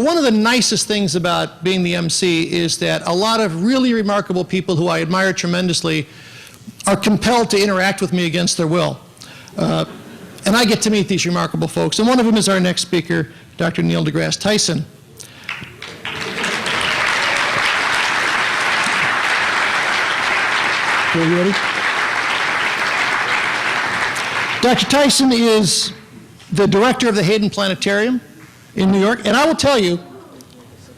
One of the nicest things about being the MC is that a lot of really remarkable people who I admire tremendously are compelled to interact with me against their will. And I get to meet these remarkable folks. And one of them is our next speaker, Dr. Neil deGrasse Tyson. Are you ready? Dr. Tyson is the director of the Hayden Planetarium in New York. And I will tell you,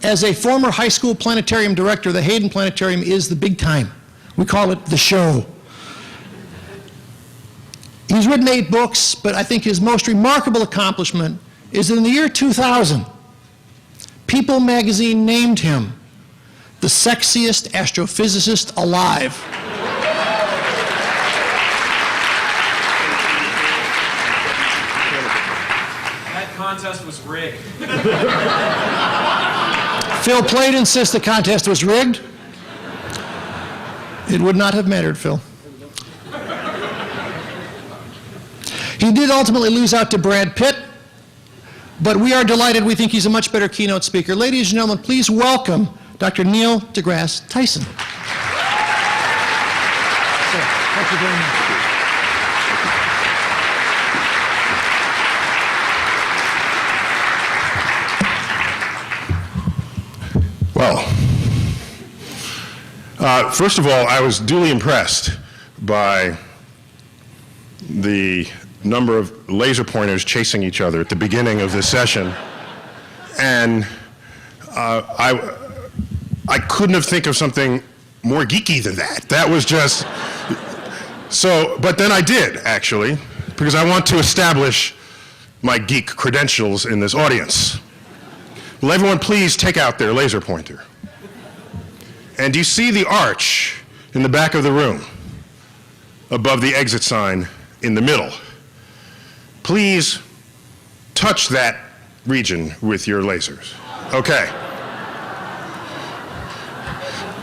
as a former high school planetarium director, the Hayden Planetarium is the big time. We call it the show. He's written 8 books, but I think his most remarkable accomplishment is that in the year 2000, People magazine named him the sexiest astrophysicist alive. That contest was rigged. Phil Plait insists the contest was rigged. It would not have mattered, Phil. He did ultimately lose out to Brad Pitt, but we are delighted. We think he's a much better keynote speaker. Ladies and gentlemen, please welcome Dr. Neil deGrasse Tyson. Thank you very much. Well, first of all, I was duly impressed by the number of laser pointers chasing each other at the beginning of this session. And I couldn't have think of something more geeky than that. That was just, so, but then I did, actually, because I want to establish my geek credentials in this audience. Will everyone please take out their laser pointer? And do you see the arch in the back of the room above the exit sign in the middle? Please touch that region with your lasers. Okay.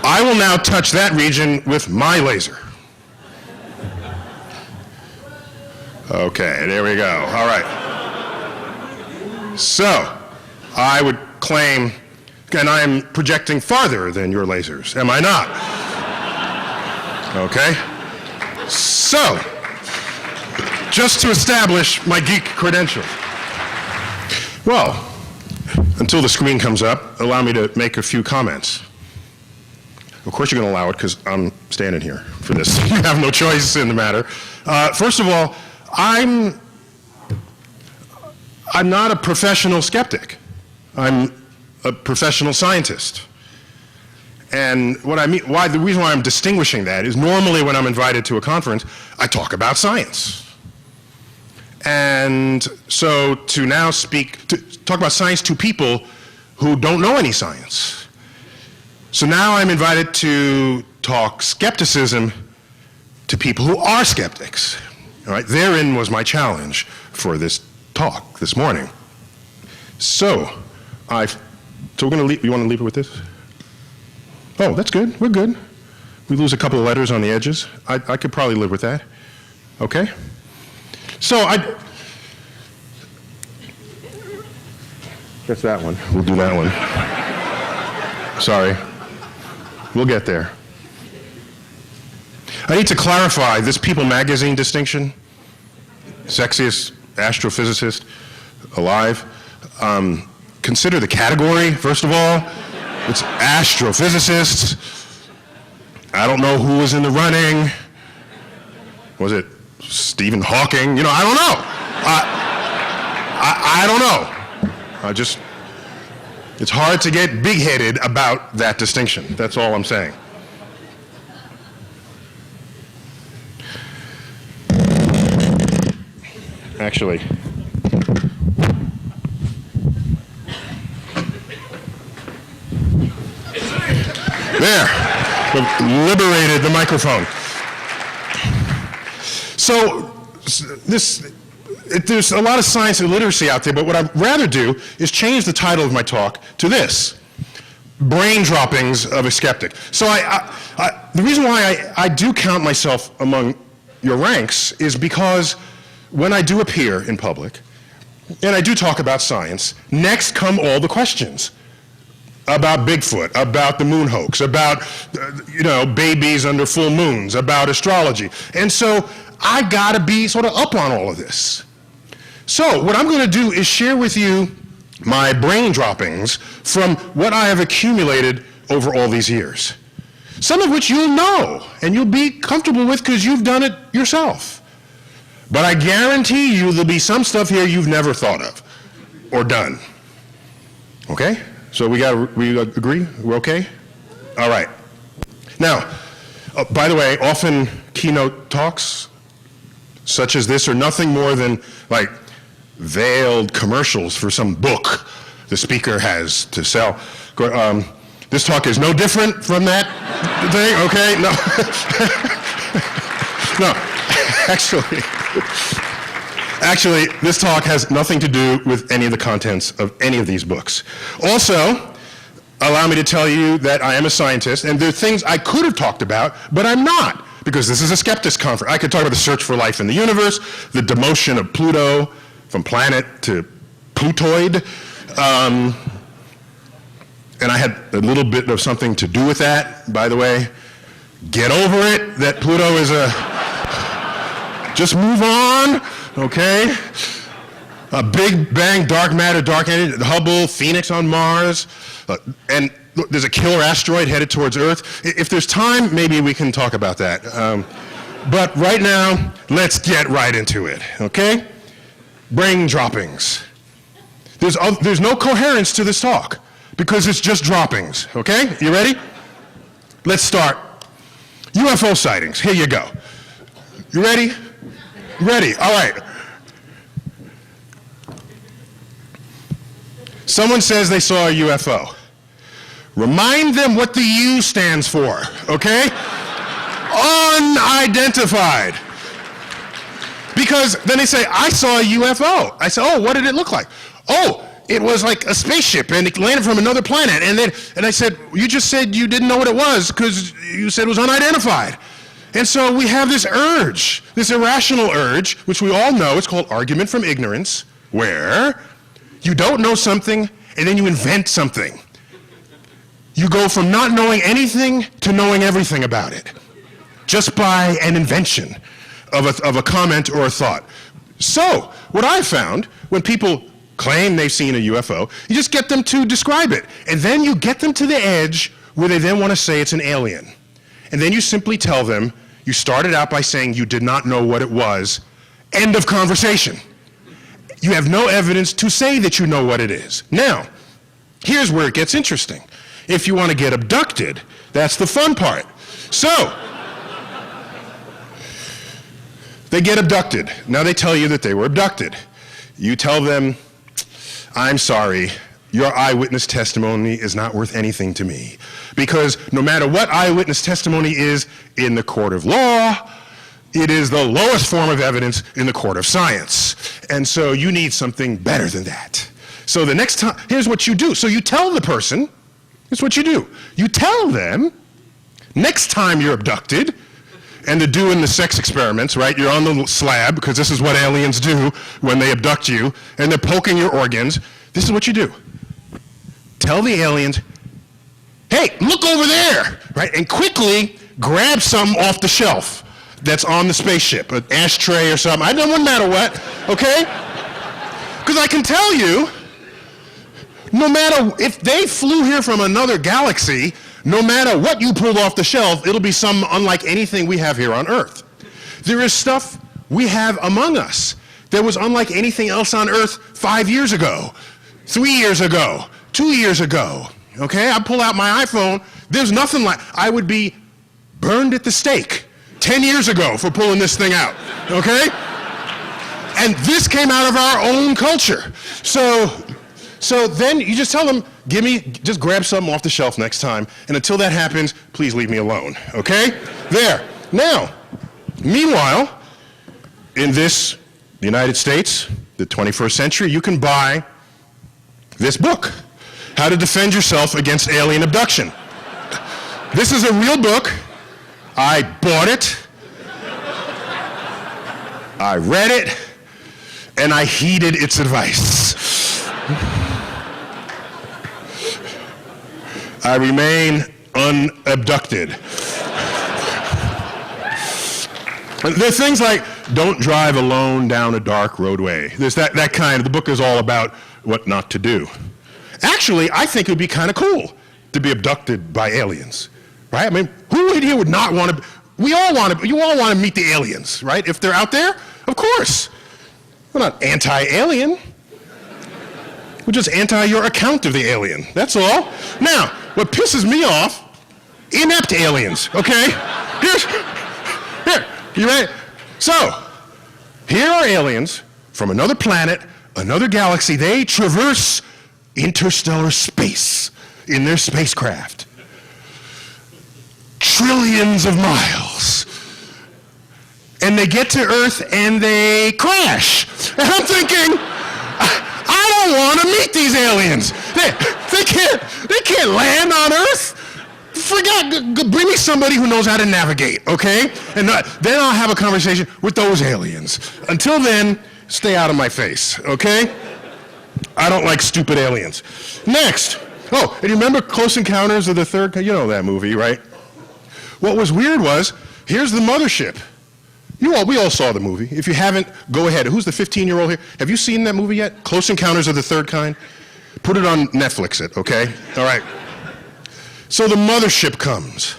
I will now touch that region with my laser. Okay, there we go. All right. So, I would claim, and I am projecting farther than your lasers, am I not? Okay. So, just to establish my geek credentials. Well, until the screen comes up, allow me to make a few comments. Of course you're going to allow it because I'm standing here for this. You have no choice in the matter. First of all, I'm not a professional skeptic. I'm a professional scientist. And what I mean, the reason why I'm distinguishing that is normally when I'm invited to a conference, I talk about science. And so to now talk about science to people who don't know any science. So now I'm invited to talk skepticism to people who are skeptics. All right, therein was my challenge for this talk this morning. So we're going to leave, you want to leave it with this? Oh, that's good, we're good. We lose a couple of letters on the edges. I could probably live with that. Okay? So that's that one. We'll do that one. Sorry. We'll get there. I need to clarify this People magazine distinction. Sexiest astrophysicist alive. Consider the category, first of all. It's astrophysicists. I don't know who was in the running. Was it Stephen Hawking? You know, I don't know. I don't know. It's hard to get big-headed about that distinction. That's all I'm saying. Actually, there, we've liberated the microphone. So there's a lot of science and literacy out there, but what I'd rather do is change the title of my talk to this: Brain Droppings of a Skeptic. So the reason why I do count myself among your ranks is because when I do appear in public, and I do talk about science, next come all the questions about Bigfoot, about the moon hoax, about, babies under full moons, about astrology. And so I gotta be sort of up on all of this. So what I'm gonna do is share with you my brain droppings from what I have accumulated over all these years. Some of which you'll know and you'll be comfortable with because you've done it yourself. But I guarantee you there'll be some stuff here you've never thought of or done. Okay? So we agree? We're okay? All right. Now, by the way, often keynote talks such as this are nothing more than like veiled commercials for some book the speaker has to sell. This talk is no different from that thing, okay? No. No, actually, this talk has nothing to do with any of the contents of any of these books. Also, allow me to tell you that I am a scientist, and there are things I could have talked about, but I'm not, because this is a skeptics conference. I could talk about the search for life in the universe, the demotion of Pluto from planet to Plutoid, and I had a little bit of something to do with that, by the way. Get over it, that Pluto is just move on, okay? A Big Bang, dark matter, dark energy, Hubble, Phoenix on Mars, and look, there's a killer asteroid headed towards Earth. If there's time, maybe we can talk about that. But right now, let's get right into it, okay? Brain droppings. There's no coherence to this talk because it's just droppings, okay? You ready? Let's start. UFO sightings, here you go. You ready? Ready, all right. Someone says they saw a UFO. Remind them what the U stands for, okay? Unidentified. Because then they say, I saw a UFO. I say, oh, what did it look like? Oh, it was like a spaceship and it landed from another planet. And I said, you just said you didn't know what it was because you said it was unidentified. And so we have this urge, this irrational urge, which we all know, it's called argument from ignorance, where you don't know something and then you invent something. You go from not knowing anything to knowing everything about it, just by an invention of a comment or a thought. So what I found, when people claim they've seen a UFO, you just get them to describe it. And then you get them to the edge where they then want to say it's an alien. And then you simply tell them, you started out by saying you did not know what it was. End of conversation. You have no evidence to say that you know what it is. Now, here's where it gets interesting. If you want to get abducted, that's the fun part. So, they get abducted. Now they tell you that they were abducted. You tell them, I'm sorry, your eyewitness testimony is not worth anything to me. Because no matter what eyewitness testimony is in the court of law, it is the lowest form of evidence in the court of science. And so you need something better than that. So the next time, here's what you do. So you tell the person, here's what you do. You tell them, next time you're abducted, and they're doing the sex experiments, right? You're on the slab, because this is what aliens do when they abduct you, and they're poking your organs. This is what you do. Tell the aliens, hey, look over there, right? And quickly grab something off the shelf that's on the spaceship, an ashtray or something. It doesn't matter what, okay? Because I can tell you, no matter if they flew here from another galaxy, no matter what you pulled off the shelf, it'll be some unlike anything we have here on Earth. There is stuff we have among us that was unlike anything else on Earth 5 years ago, 3 years ago, 2 years ago. Okay, I pull out my iPhone, there's nothing like, I would be burned at the stake 10 years ago for pulling this thing out, okay? And this came out of our own culture. So then you just tell them, just grab something off the shelf next time, and until that happens, please leave me alone, okay? There. Now, meanwhile, in this United States, the 21st century, you can buy this book, How to Defend Yourself Against Alien Abduction. This is a real book. I bought it. I read it. and I heeded its advice. I remain unabducted. There's things like, don't drive alone down a dark roadway. There's that kind. The book is all about what not to do. Actually, I think it would be kind of cool to be abducted by aliens, right? I mean, who in here would not want to? You all want to meet the aliens, right? If they're out there, of course. We're not anti-alien. We're just anti your account of the alien. That's all. Now, what pisses me off, inept aliens, okay? Here, you ready? So, here are aliens from another planet, another galaxy. They traverse interstellar space in their spacecraft. Trillions of miles. And they get to Earth and they crash. And I'm thinking, I don't want to meet these aliens. They can't land on Earth. Bring me somebody who knows how to navigate, okay? And then I'll have a conversation with those aliens. Until then, stay out of my face, okay? I don't like stupid aliens. Next. Oh, and you remember Close Encounters of the Third Kind? You know that movie, right? What was weird was, here's the mothership. We all saw the movie. If you haven't, go ahead. Who's the 15-year-old here? Have you seen that movie yet? Close Encounters of the Third Kind? Put it on Netflix it, okay? All right. So the mothership comes.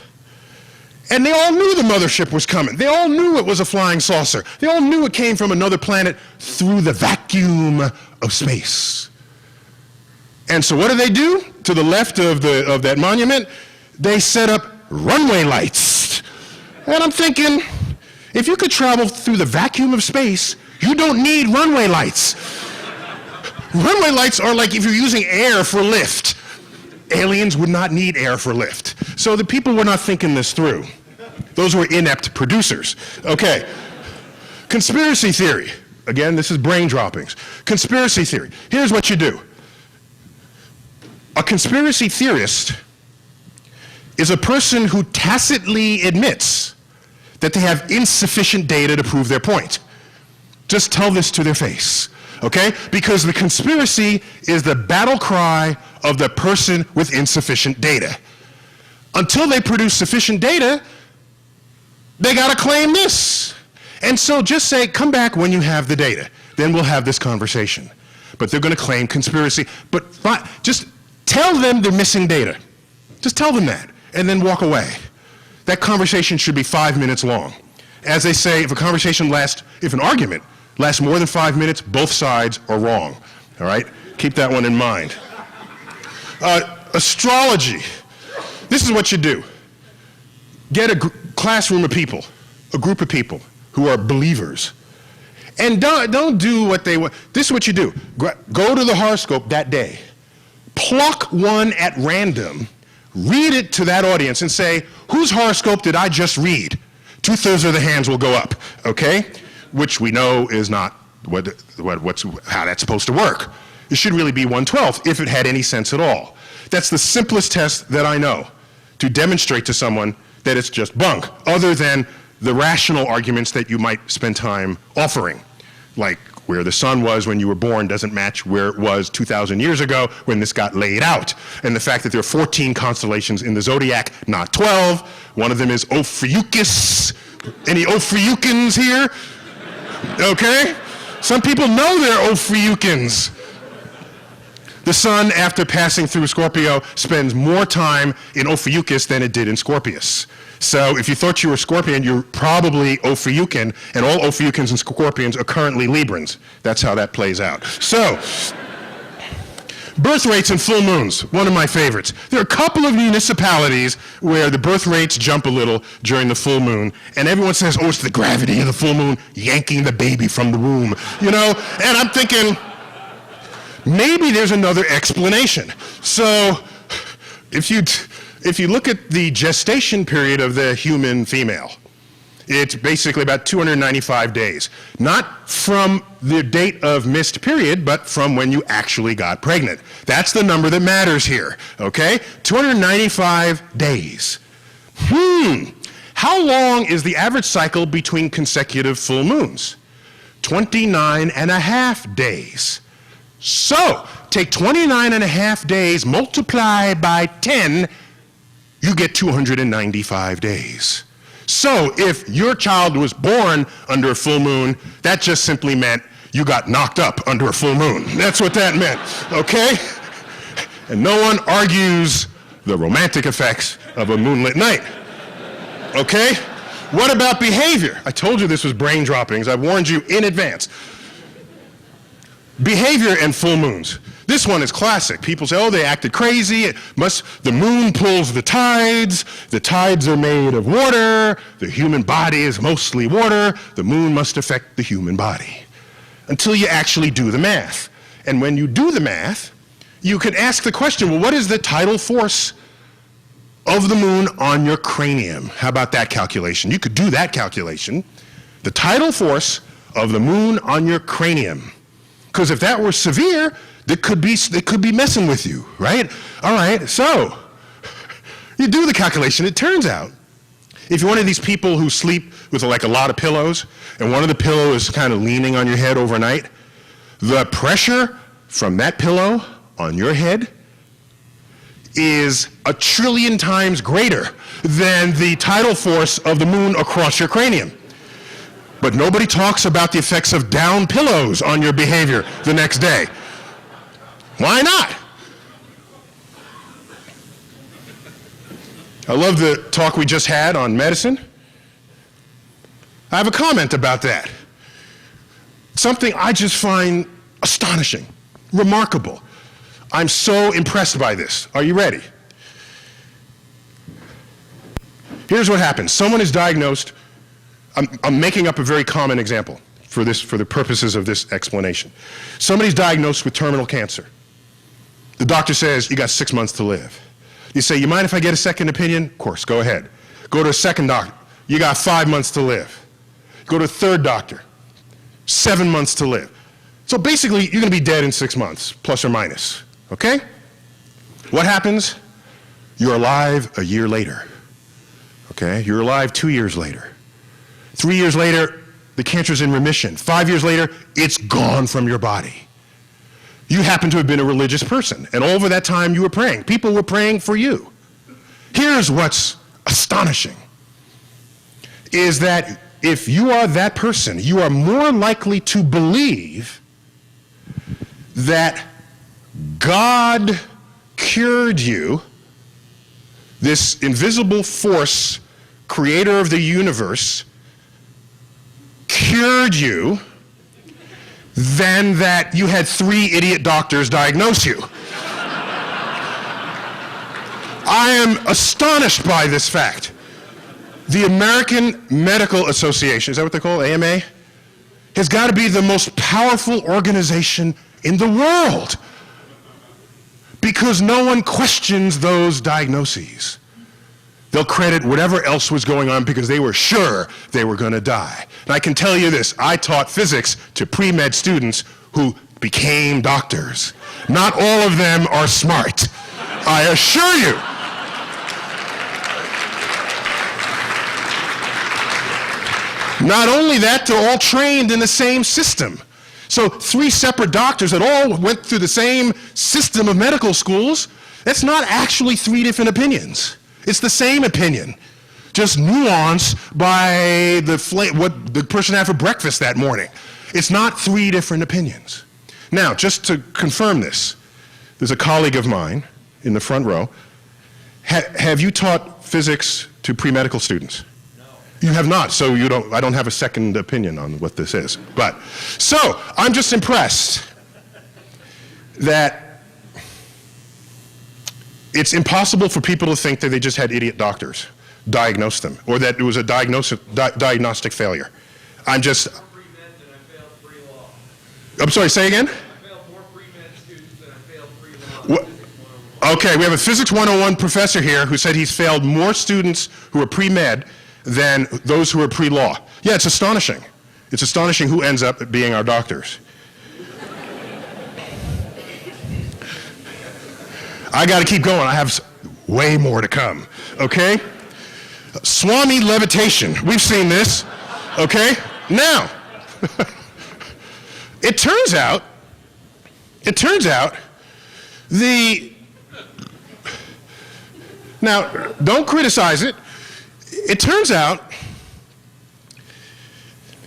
And they all knew the mothership was coming. They all knew it was a flying saucer. They all knew it came from another planet through the vacuum of space. And so what do? To the left of that monument, they set up runway lights. And I'm thinking, if you could travel through the vacuum of space, you don't need runway lights. Runway lights are like if you're using air for lift. Aliens would not need air for lift. So the people were not thinking this through. Those were inept producers. Okay. Conspiracy theory. Again, this is brain droppings. Conspiracy theory. Here's what you do. A conspiracy theorist is a person who tacitly admits that they have insufficient data to prove their point. Just tell this to their face, okay? Because the conspiracy is the battle cry of the person with insufficient data. Until they produce sufficient data, they gotta claim this. And so just say, come back when you have the data. Then we'll have this conversation. But they're gonna claim conspiracy. But just tell them they're missing data. Just tell them that, and then walk away. That conversation should be 5 minutes long. As they say, if an argument lasts more than 5 minutes, both sides are wrong, all right? Keep that one in mind. Astrology. This is what you do. Get a classroom of people, a group of people who are believers. And don't do what they want. This is what you do. Go to the horoscope that day. Pluck one at random, read it to that audience and say, whose horoscope did I just read? 2/3 of the hands will go up, okay? Which we know is not how that's supposed to work. It should really be 1/12 if it had any sense at all. That's the simplest test that I know to demonstrate to someone that it's just bunk, other than the rational arguments that you might spend time offering, like where the sun was when you were born doesn't match where it was 2,000 years ago when this got laid out. And the fact that there are 14 constellations in the zodiac, not 12. One of them is Ophiuchus. Any Ophiuchans here? Okay? Some people know they're Ophiuchans. The sun, after passing through Scorpio, spends more time in Ophiuchus than it did in Scorpius. So if you thought you were Scorpion, you're probably Ophiuchian, and all Ophiuchans and Scorpions are currently Librans. That's how that plays out. So, birth rates and full moons, one of my favorites. There are a couple of municipalities where the birth rates jump a little during the full moon, and everyone says, oh, it's the gravity of the full moon yanking the baby from the womb, you know? And I'm thinking, maybe there's another explanation. So, if you look at the gestation period of the human female, it's basically about 295 days. Not from the date of missed period, but from when you actually got pregnant. That's the number that matters here, okay? 295 days. How long is the average cycle between consecutive full moons? 29 and a half days. So, take 29 and a half days, multiply by 10, you get 295 days. So, if your child was born under a full moon, that just simply meant you got knocked up under a full moon. That's what that meant, okay? And no one argues the romantic effects of a moonlit night, okay? What about behavior? I told you this was brain droppings. I warned you in advance. Behavior and full moons. This one is classic. People say, oh, they acted crazy. The moon pulls the tides. The tides are made of water. The human body is mostly water. The moon must affect the human body. Until you actually do the math. And when you do the math, you could ask the question, well, what is the tidal force of the moon on your cranium? How about that calculation? You could do that calculation. The tidal force of the moon on your cranium. Because if that were severe, they could be messing with you, right? All right, so you do the calculation. It turns out, if you're one of these people who sleep with like a lot of pillows, and one of the pillows is kind of leaning on your head overnight, the pressure from that pillow on your head is 1 trillion times greater than the tidal force of the moon across your cranium. But nobody talks about the effects of down pillows on your behavior the next day. Why not? I love the talk we just had on medicine. I have a comment about that. Something I just find astonishing, remarkable. I'm so impressed by this. Are you ready? Here's what happens. Someone is diagnosed. I'm making up a very common example for the purposes of this explanation. Somebody's diagnosed with terminal cancer. The doctor says, you got 6 months to live. You say, you mind if I get a second opinion? Of course, go ahead. Go to a second doctor. You got 5 months to live. Go to a third doctor. 7 months to live. So basically, you're going to be dead in 6 months, plus or minus. Okay? What happens? You're alive a year later. Okay? You're alive 2 years later. 3 years later, the cancer's in remission. 5 years later, it's gone from your body. You happen to have been a religious person, and all over that time you were praying. People were praying for you. Here's what's astonishing, is that if you are that person, you are more likely to believe that God cured you, this invisible force, creator of the universe, cured you, than that you had 3 idiot doctors diagnose you. I am astonished by this fact. The American Medical Association, is that what they call it, AMA? Has got to be the most powerful organization in the world because no one questions those diagnoses. They'll credit whatever else was going on because they were sure they were going to die. And I can tell you this, I taught physics to pre-med students who became doctors. Not all of them are smart, I assure you. Not only that, they're all trained in the same system. So 3 separate doctors that all went through the same system of medical schools, that's not actually 3 different opinions. It's the same opinion, just nuanced by what the person had for breakfast that morning. It's not 3 different opinions. Now, just to confirm this, there's a colleague of mine in the front row. Have you taught physics to pre-medical students? No. You have not, so I don't have a second opinion on what this is. So I'm just impressed that it's impossible for people to think that they just had idiot doctors diagnose them, or that it was a diagnostic failure. I'm sorry, say again? I failed more pre-med students than I failed pre-law. Okay, we have a Physics 101 professor here who said he's failed more students who are pre-med than those who are pre-law. Yeah, it's astonishing. It's astonishing who ends up being our doctors. I got to keep going. I have way more to come, okay? Swami levitation. We've seen this, okay? Now, It turns out, now, don't criticize it. It turns out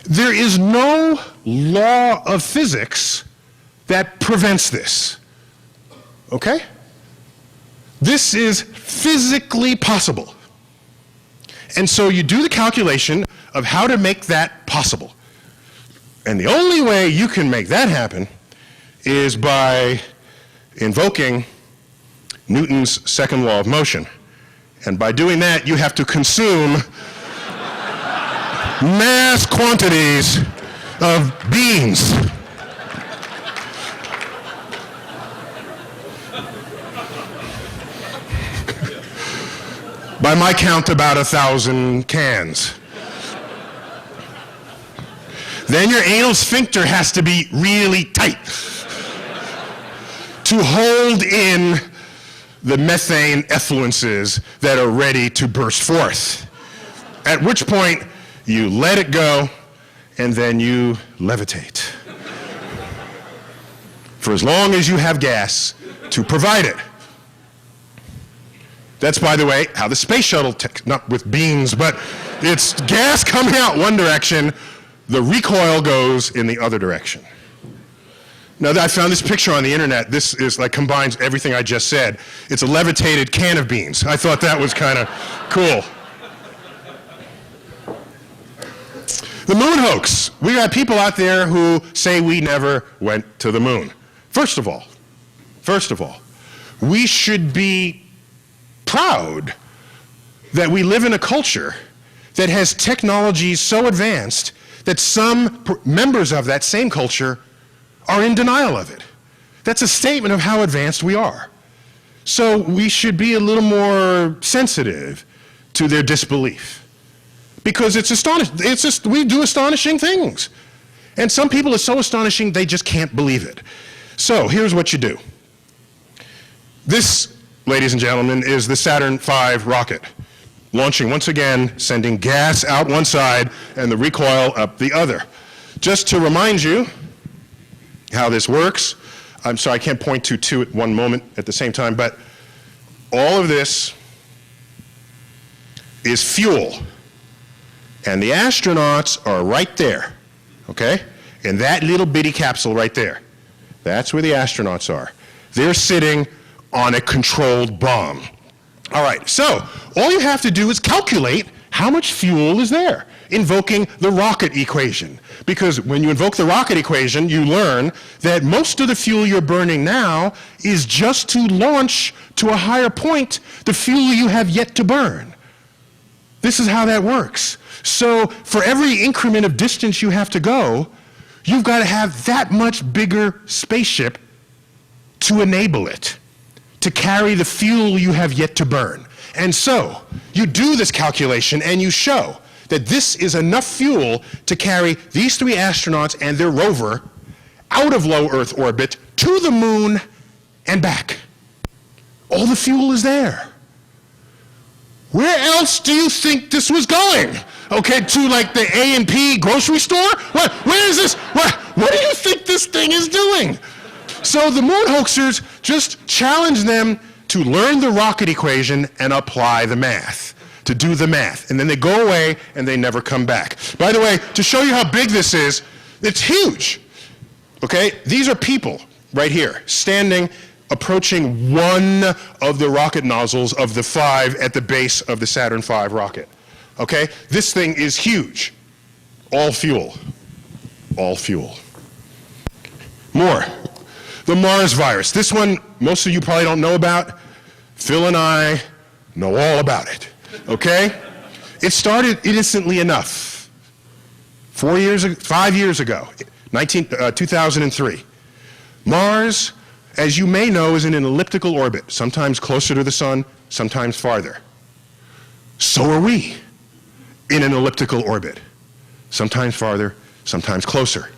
there is no law of physics that prevents this, okay? This is physically possible. And so you do the calculation of how to make that possible. And the only way you can make that happen is by invoking Newton's second law of motion. And by doing that, you have to consume mass quantities of beans. By my count, about 1,000 cans. Then your anal sphincter has to be really tight to hold in the methane effluences that are ready to burst forth. At which point, you let it go, and then you levitate. For as long as you have gas to provide it. That's, by the way, how the space shuttle, not with beans, but it's gas coming out one direction, the recoil goes in the other direction. Now, I found this picture on the internet. This is like combines everything I just said. It's a levitated can of beans. I thought that was kind of cool. The moon hoax. We got people out there who say we never went to the moon. First of all, we should be proud that we live in a culture that has technology so advanced that some members of that same culture are in denial of it. That's a statement of how advanced we are. So we should be a little more sensitive to their disbelief. Because it's astonishing. It's just, we do astonishing things. And some people are so astonishing they just can't believe it. So here's what you do. This, ladies and gentlemen, is the Saturn V rocket. Launching once again, sending gas out one side and the recoil up the other. Just to remind you how this works, I'm sorry I can't point to two at one moment at the same time, but all of this is fuel. And the astronauts are right there, okay? In that little bitty capsule right there. That's where the astronauts are. They're sitting on a controlled bomb. All right, so all you have to do is calculate how much fuel is there, invoking the rocket equation. Because when you invoke the rocket equation, you learn that most of the fuel you're burning now is just to launch to a higher point the fuel you have yet to burn. This is how that works. So for every increment of distance you have to go, you've got to have that much bigger spaceship to enable it, to carry the fuel you have yet to burn. And so you do this calculation and you show that this is enough fuel to carry these three astronauts and their rover out of low Earth orbit to the moon and back. All the fuel is there. Where else do you think this was going? Okay, to like the A&P grocery store? Where is this? What do you think this thing is doing? So the moon hoaxers just challenge them to learn the rocket equation and apply the math, to do the math. And then they go away and they never come back. By the way, to show you how big this is, it's huge. Okay, these are people right here, standing, approaching one of the rocket nozzles of the 5 at the base of the Saturn V rocket. Okay, this thing is huge. All fuel. All fuel. More. The Mars virus. This one, most of you probably don't know about. Phil and I know all about it, okay? It started innocently enough. 5 years ago, 2003. Mars, as you may know, is in an elliptical orbit, sometimes closer to the sun, sometimes farther. So are we in an elliptical orbit, sometimes farther, sometimes closer.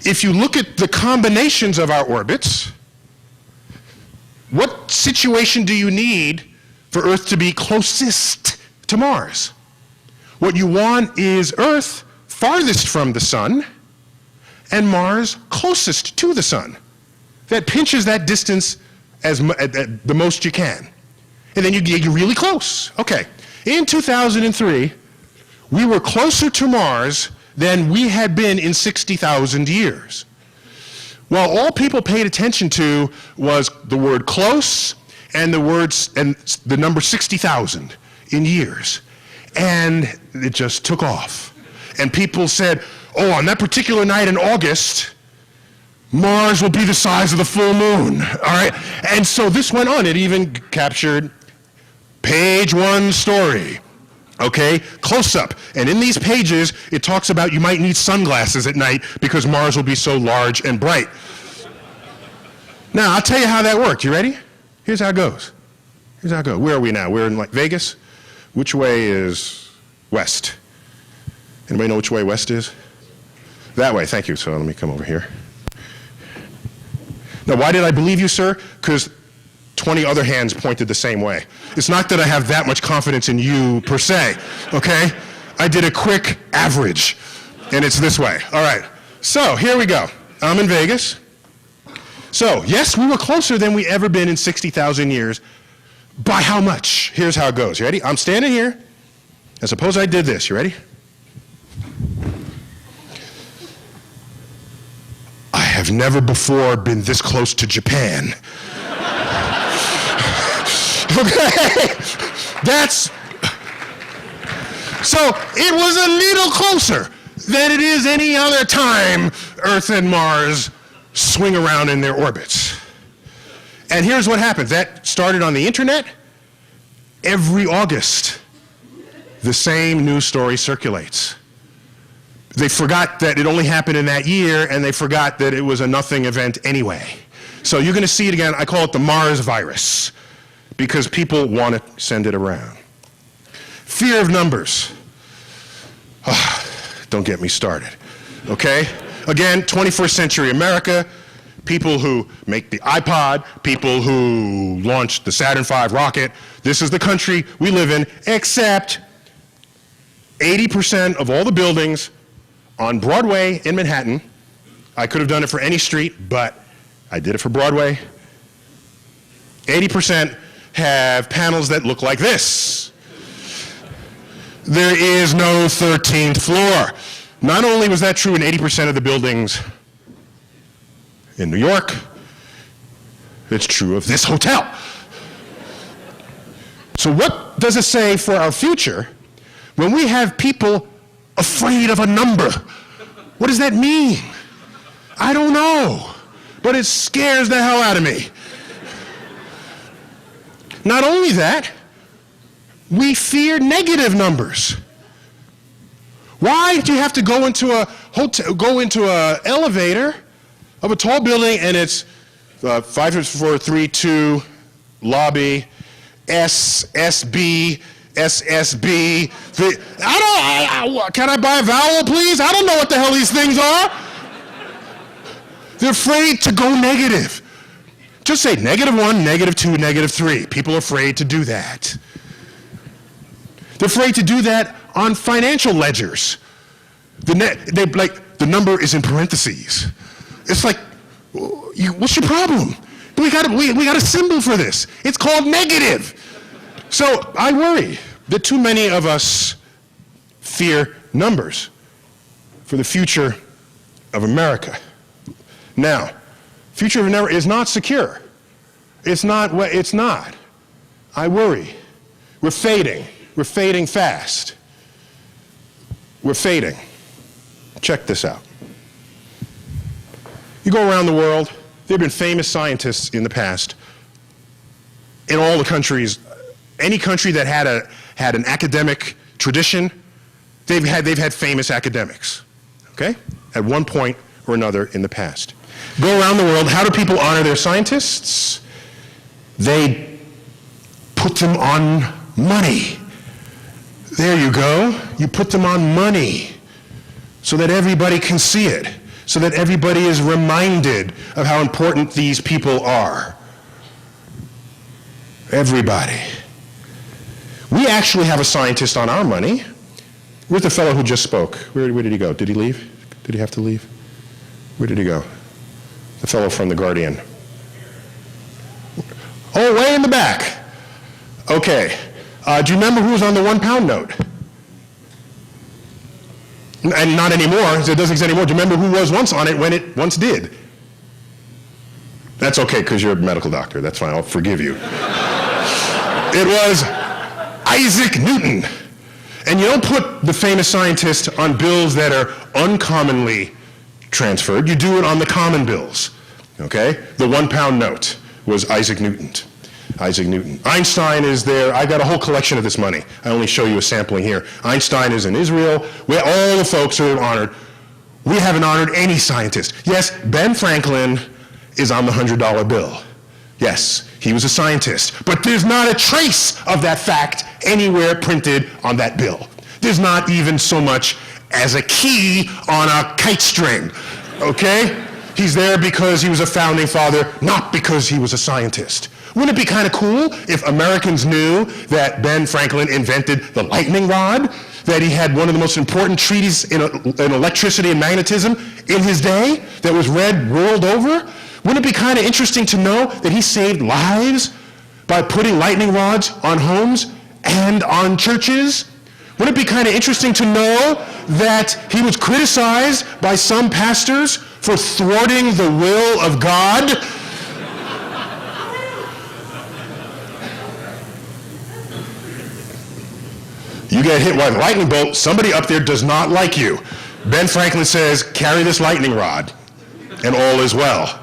If you look at the combinations of our orbits, what situation do you need for Earth to be closest to Mars? What you want is Earth farthest from the sun and Mars closest to the sun. That pinches that distance at the most you can. And then you get really close. Okay, in 2003, we were closer to Mars than we had been in 60,000 years. Well, all people paid attention to was the word close and the number 60,000 in years. And it just took off. And people said, oh, on that particular night in August, Mars will be the size of the full moon, all right? And so this went on. It even captured page one story, okay? Close up. And in these pages, it talks about you might need sunglasses at night because Mars will be so large and bright. Now, I'll tell you how that worked. You ready? Here's how it goes. Here's how it goes. Where are we now? We're in like Vegas? Which way is west? Anybody know which way west is? That way, thank you. So let me come over here. Now, why did I believe you, sir? Because 20 other hands pointed the same way. It's not that I have that much confidence in you per se, okay? I did a quick average, and it's this way. All right, so here we go. I'm in Vegas. So, yes, we were closer than we ever been in 60,000 years. By how much? Here's how it goes. You ready? I'm standing here, and suppose I did this. You ready? I have never before been this close to Japan. Okay? So it was a little closer than it is any other time Earth and Mars swing around in their orbits. And here's what happens. That started on the internet. Every August, the same news story circulates. They forgot that it only happened in that year, and they forgot that it was a nothing event anyway. So you're going to see it again. I call it the Mars virus, because people want to send it around. Fear of numbers. Oh, don't get me started, okay? Again, 21st century America, people who make the iPod, people who launched the Saturn V rocket. This is the country we live in, except 80% of all the buildings on Broadway in Manhattan, I could have done it for any street, but I did it for Broadway. 80% have panels that look like this. There is no 13th floor. Not only was that true in 80% of the buildings in New York, it's true of this hotel. So what does it say for our future when we have people afraid of a number? What does that mean? I don't know, but it scares the hell out of me. Not only that, we fear negative numbers. Why do you have to go into a hotel, go into an elevator of a tall building and it's 5432 lobby SSB SSB. Can I buy a vowel, please? I don't know what the hell these things are. They're afraid to go negative. Just say -1, -2, -3. People are afraid to do that. They're afraid to do that on financial ledgers. The number is in parentheses. It's like, what's your problem? We got a symbol for this. It's called negative. So I worry that too many of us fear numbers for the future of America. Now, future of America is not secure. It's not. I worry. We're fading. We're fading fast. We're fading. Check this out. You go around the world, there have been famous scientists in the past, in all the countries. Any country that had an academic tradition, they've had famous academics, okay? At one point or another in the past. Go around the world, how do people honor their scientists? They put them on money. There you go. You put them on money so that everybody can see it, so that everybody is reminded of how important these people are. Everybody. We actually have a scientist on our money. Where's the fellow who just spoke? Where did he go? Did he leave? Did he have to leave? Where did he go? The fellow from The Guardian. Oh, way in the back. Okay. Do you remember who was on the £1 note? And not anymore, it doesn't exist anymore. Do you remember who was once on it when it once did? That's okay, because you're a medical doctor. That's fine, I'll forgive you. It was Isaac Newton. And you don't put the famous scientist on bills that are uncommonly transferred. You do it on the common bills, okay? The £1 note was Isaac Newton. Isaac Newton. Einstein is there. I got a whole collection of this money. I only show you a sampling here. Einstein is in Israel, where all the folks who are honored. We haven't honored any scientist. Yes, Ben Franklin is on the $100 bill. Yes, he was a scientist. But there's not a trace of that fact anywhere printed on that bill. There's not even so much as a key on a kite string, okay? He's there because he was a founding father, not because he was a scientist. Wouldn't it be kind of cool if Americans knew that Ben Franklin invented the lightning rod, that he had one of the most important treatises in electricity and magnetism in his day that was read world over? Wouldn't it be kind of interesting to know that he saved lives by putting lightning rods on homes and on churches? Wouldn't it be kind of interesting to know that he was criticized by some pastors for thwarting the will of God? You get hit by a lightning bolt, somebody up there does not like you. Ben Franklin says, carry this lightning rod, and all is well.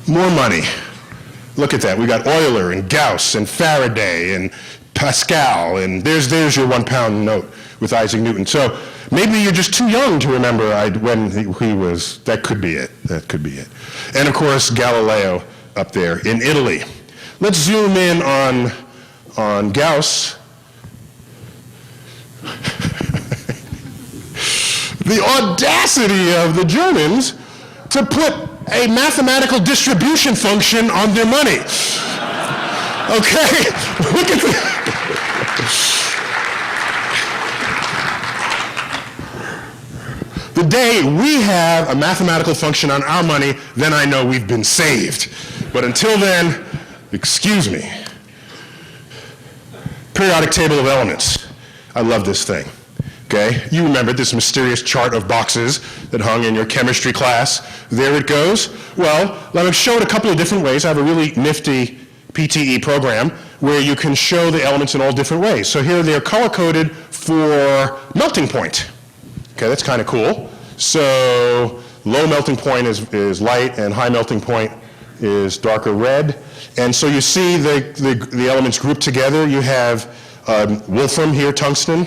More money. Look at that. We got Euler and Gauss and Faraday and Pascal, and there's your £1 note with Isaac Newton. So maybe you're just too young to remember when he was, that could be it. That could be it. And of course, Galileo up there in Italy. Let's zoom in on Gauss. The audacity of the Germans to put a mathematical distribution function on their money. Okay, look at the day we have a mathematical function on our money, then I know we've been saved. But until then, excuse me. Periodic table of elements. I love this thing. Okay, you remember this mysterious chart of boxes that hung in your chemistry class. There it goes. Well, I've showed a couple of different ways. I have a really nifty PTE program where you can show the elements in all different ways. So here they're color-coded for melting point. Okay, that's kind of cool. So low melting point is light, and high melting point is darker red. And so you see the elements grouped together. You have wolfram here, tungsten,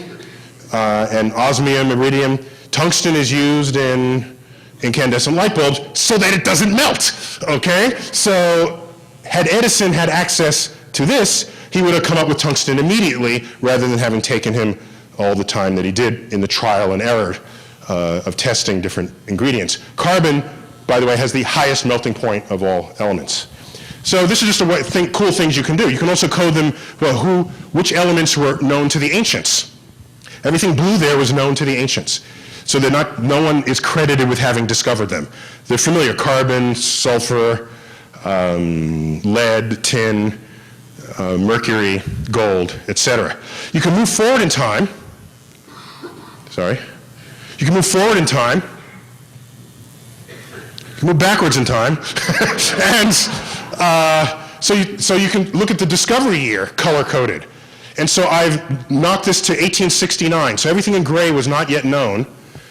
and osmium, iridium. Tungsten is used in incandescent light bulbs so that it doesn't melt, okay? So had Edison had access to this, he would have come up with tungsten immediately rather than having taken him all the time that he did in the trial and error of testing different ingredients. Carbon, by the way, has the highest melting point of all elements. So this is just cool things you can do. You can also code them, well, which elements were known to the ancients. Everything blue there was known to the ancients. So no one is credited with having discovered them. They're familiar: carbon, sulfur, lead, tin, mercury, gold, etc. You can move forward in time. Sorry. You can move forward in time. You can move backwards in time. And so you can look at the discovery year, color-coded. And so I've knocked this to 1869. So everything in gray was not yet known.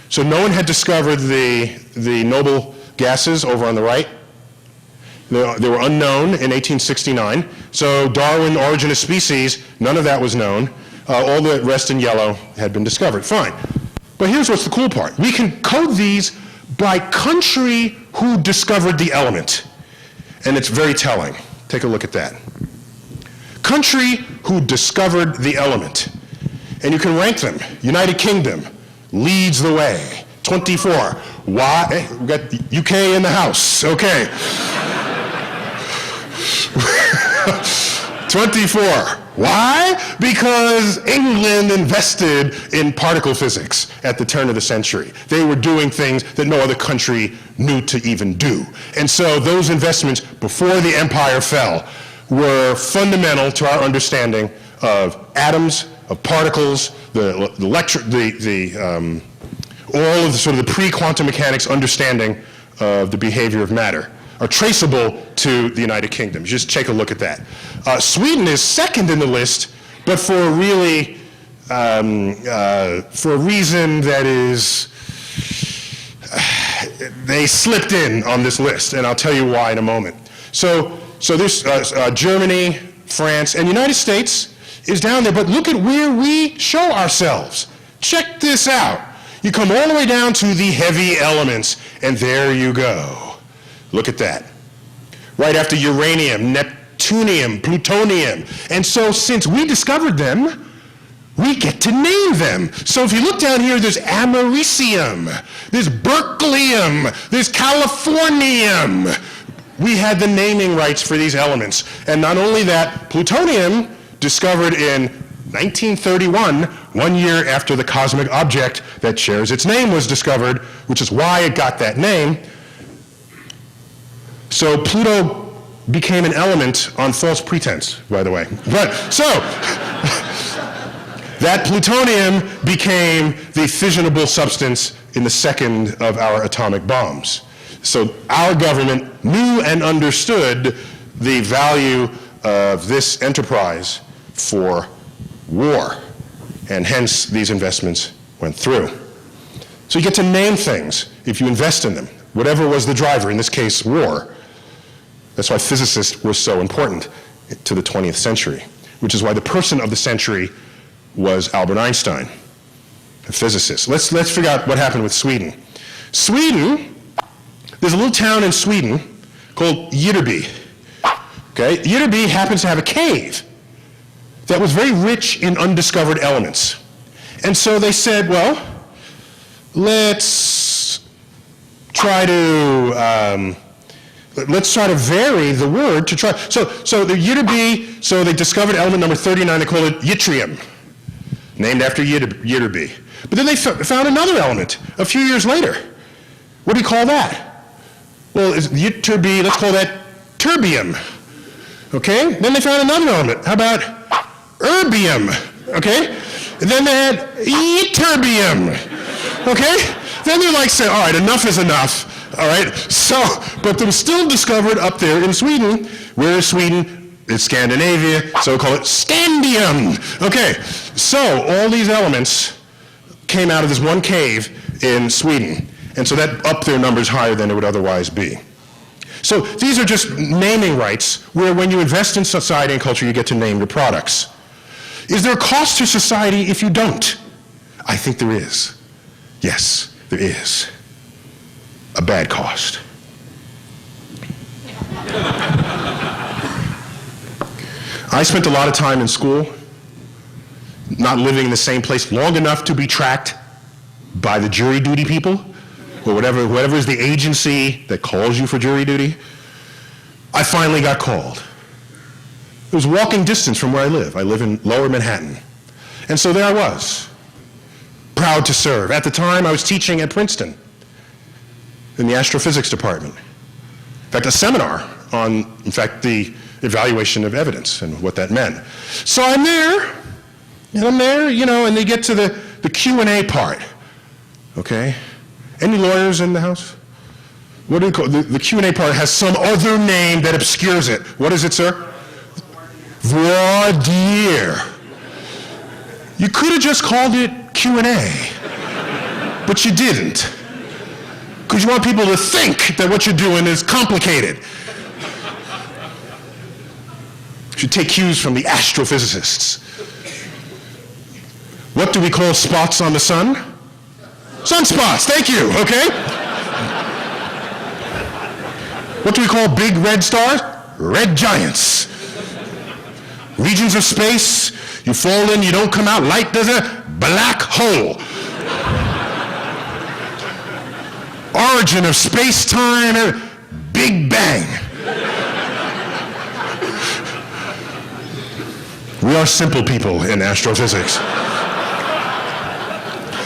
So no one had discovered the noble gases over on the right. They were unknown in 1869. So Darwin, Origin of Species, none of that was known. All the rest in yellow had been discovered. Fine. But here's what's the cool part. We can code these by country who discovered the element. And it's very telling. Take a look at that. Country who discovered the element. And you can rank them. United Kingdom leads the way. 24. Why? We got the UK in the house. Okay. 24. Why? Because England invested in particle physics at the turn of the century. They were doing things that no other country knew to even do. And so those investments before the empire fell were fundamental to our understanding of atoms, of particles, all of the sort of the pre-quantum mechanics understanding of the behavior of matter are traceable to the United Kingdom. Just take a look at that. Sweden is second in the list, but for a really, for a reason that is, they slipped in on this list, and I'll tell you why in a moment. So there's Germany, France, and the United States is down there, but look at where we show ourselves. Check this out. You come all the way down to the heavy elements, and there you go. Look at that. Right after uranium, neptunium, plutonium. And so since we discovered them, we get to name them. So if you look down here, there's americium, there's berkelium, there's californium. We had the naming rights for these elements. And not only that, plutonium, discovered in 1931, 1 year after the cosmic object that shares its name was discovered, which is why it got that name. So Pluto became an element on false pretense, by the way. But so that plutonium became the fissionable substance in the second of our atomic bombs. So our government knew and understood the value of this enterprise for war, and hence these investments went through. So you get to name things if you invest in them, whatever was the driver, in this case, war. That's why physicists were so important to the 20th century, which is why the person of the century was Albert Einstein, a physicist. Let's figure out what happened with Sweden. Sweden, there's a little town in Sweden called Jitterby. Okay, Jitterby happens to have a cave that was very rich in undiscovered elements. And so they said, well, let's try to vary the word to try. So the Jitterby, so they discovered element number 39, they call it yttrium, named after Jitterby. But then they found another element a few years later. What do you call that? Well, it's ytterby, let's call that terbium. Okay? Then they found another element. How about erbium? Okay? And then they had ytterbium. Okay? Then they're like saying, all right, enough is enough. All right? So, but they were still discovered up there in Sweden. Where is Sweden? It's Scandinavia, so we call it scandium. Okay, so all these elements came out of this one cave in Sweden. And so that upped their numbers higher than it would otherwise be. So these are just naming rights where when you invest in society and culture, you get to name your products. Is there a cost to society if you don't? I think there is. Yes, there is. A bad cost. I spent a lot of time in school, not living in the same place long enough to be tracked by the jury duty people, or whatever is the agency that calls you for jury duty. I finally got called. It was walking distance from where I live. I live in Lower Manhattan. And so there I was, proud to serve. At the time, I was teaching at Princeton in the astrophysics department. In fact, a seminar on, in fact, the evaluation of evidence and what that meant. So I'm there, you know, and they get to the Q&A part, okay? Any lawyers in the house? What do you call it? The Q&A part has some other name that obscures it. What is it, sir? Voir dire. You could have just called it Q&A, but you didn't. Because you want people to think that what you're doing is complicated. You should take cues from the astrophysicists. What do we call spots on the sun? Sunspots, thank you, okay? What do we call big red stars? Red giants. Regions of space, you fall in, you don't come out, light does a black hole. Origin of space-time, Big Bang. We are simple people in astrophysics.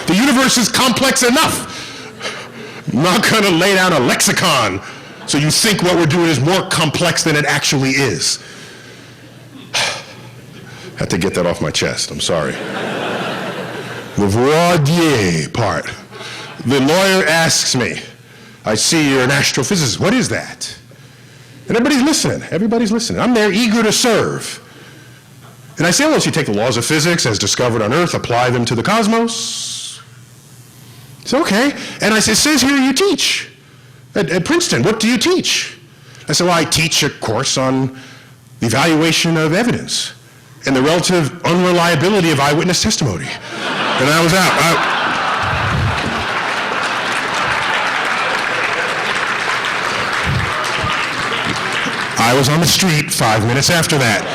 The universe is complex enough. I'm not going to lay down a lexicon so you think what we're doing is more complex than it actually is. Had to get that off my chest. I'm sorry. The voir dire part. The lawyer asks me, I see you're an astrophysicist. What is that? And everybody's listening. Everybody's listening. I'm there eager to serve. And I say, well, so you take the laws of physics as discovered on Earth, apply them to the cosmos. It's okay. And I say, it says here you teach at Princeton. What do you teach? I said, well, I teach a course on the evaluation of evidence and the relative unreliability of eyewitness testimony. And I was out. I was on the street 5 minutes after that.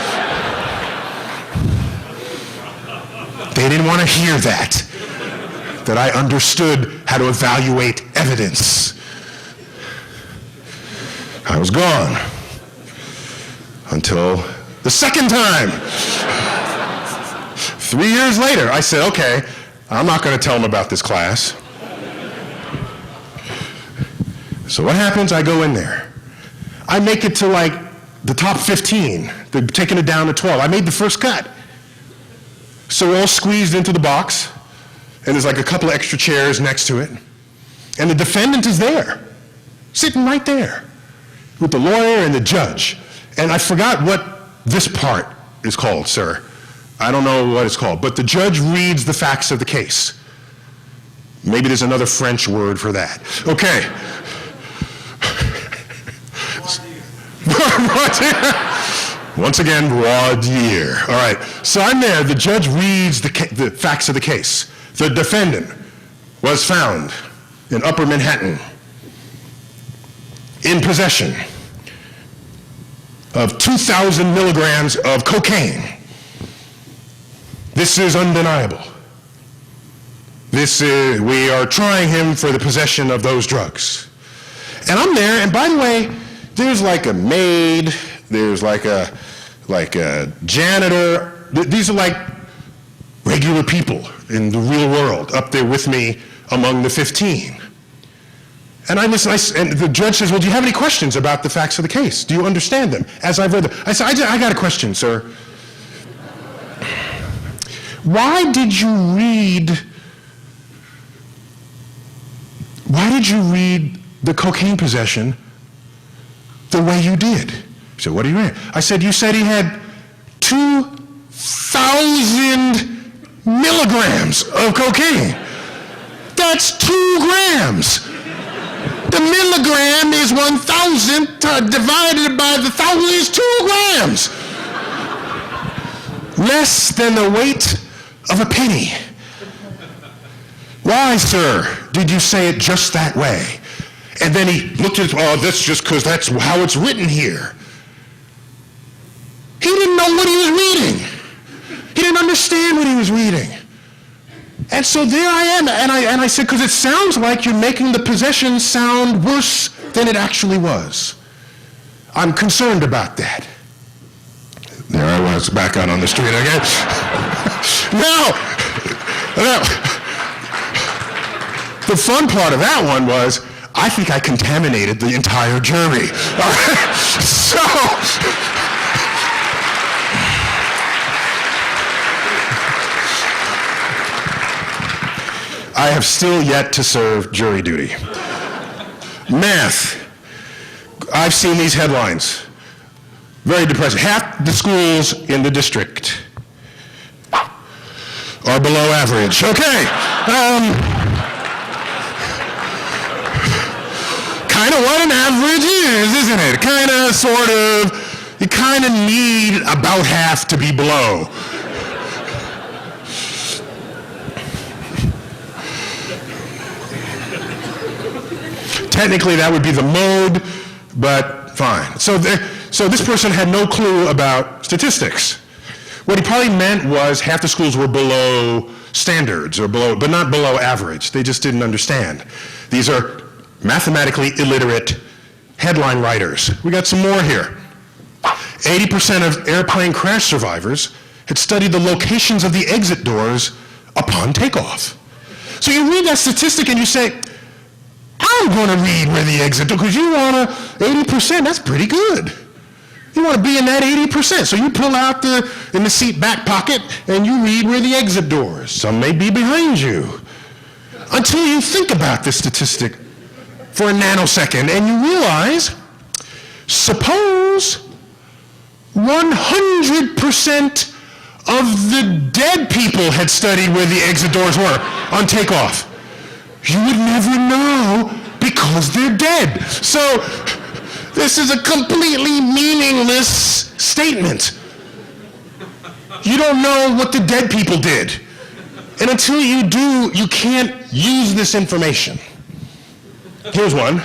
They didn't want to hear that I understood how to evaluate evidence. I was gone until the second time. 3 years later, I said, okay, I'm not going to tell them about this class. So what happens? I go in there. I make it to like the top 15. They're taking it down to 12. I made the first cut. So we're all squeezed into the box, and there's like a couple of extra chairs next to it. And the defendant is there, sitting right there, with the lawyer and the judge. And I forgot what this part is called, sir. I don't know what it's called, but the judge reads the facts of the case. Maybe there's another French word for that. Okay. Once again, voir dire. All right, so I'm there. The judge reads the facts of the case. The defendant was found in Upper Manhattan in possession of 2,000 milligrams of cocaine. This is undeniable. We are trying him for the possession of those drugs. And I'm there, and by the way, there's like a maid, there's like a janitor. These are like regular people in the real world up there with me among the 15. And I listen, and the judge says, well, do you have any questions about the facts of the case? Do you understand them? As I've read them. I said, I got a question, sir. Why did you read the cocaine possession the way you did? He said, what do you mean? I said, you said he had 2,000 milligrams of cocaine. That's 2 grams. The milligram is 1,000 divided by the 1,000 is 2 grams. Less than the weight of a penny. Why, sir, did you say it just that way? And then he looked at it, oh, that's just because that's how it's written here. He didn't know what he was reading. He didn't understand what he was reading. And so there I am, and I said, because it sounds like you're making the possession sound worse than it actually was. I'm concerned about that. There I was, back out on the street again. Now, the fun part of that one was, I think I contaminated the entire jury. So, I have still yet to serve jury duty. Math. I've seen these headlines. Very depressing. Half the schools in the district are below average. Okay. Kind of what an average is, isn't it? Kind of, sort of, you kind of need about half to be below. Technically, that would be the mode, but fine. So this person had no clue about statistics. What he probably meant was half the schools were below standards, or below, but not below average. They just didn't understand. These are mathematically illiterate headline writers. We got some more here. 80% of airplane crash survivors had studied the locations of the exit doors upon takeoff. So you read that statistic and you say, I'm going to read where the exit door, because you want 80%, that's pretty good. You want to be in that 80%. So you pull out in the seat back pocket and you read where the exit doors. Some may be behind you. Until you think about this statistic for a nanosecond and you realize, suppose 100% of the dead people had studied where the exit doors were on takeoff. You would never know because they're dead. So this is a completely meaningless statement. You don't know what the dead people did. And until you do, you can't use this information. Here's one.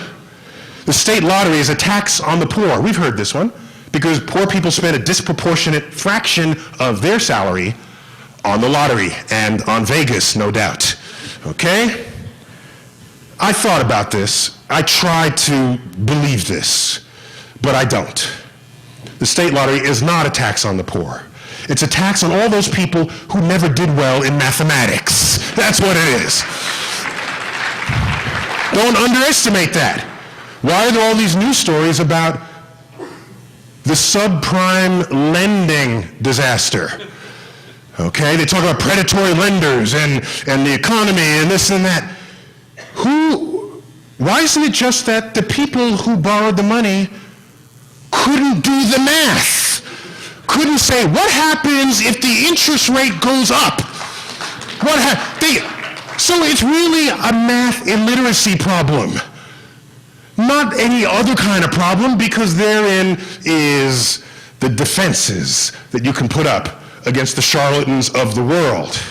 The state lottery is a tax on the poor. We've heard this one, because poor people spend a disproportionate fraction of their salary on the lottery and on Vegas, no doubt. Okay? I thought about this. I tried to believe this, but I don't. The state lottery is not a tax on the poor. It's a tax on all those people who never did well in mathematics. That's what it is. Don't underestimate that. Why are there all these news stories about the subprime lending disaster? Okay, they talk about predatory lenders and the economy and this and that. Why isn't it just that the people who borrowed the money couldn't do the math? Couldn't say, what happens if the interest rate goes up? So it's really a math illiteracy problem. Not any other kind of problem, because therein is the defenses that you can put up against the charlatans of the world.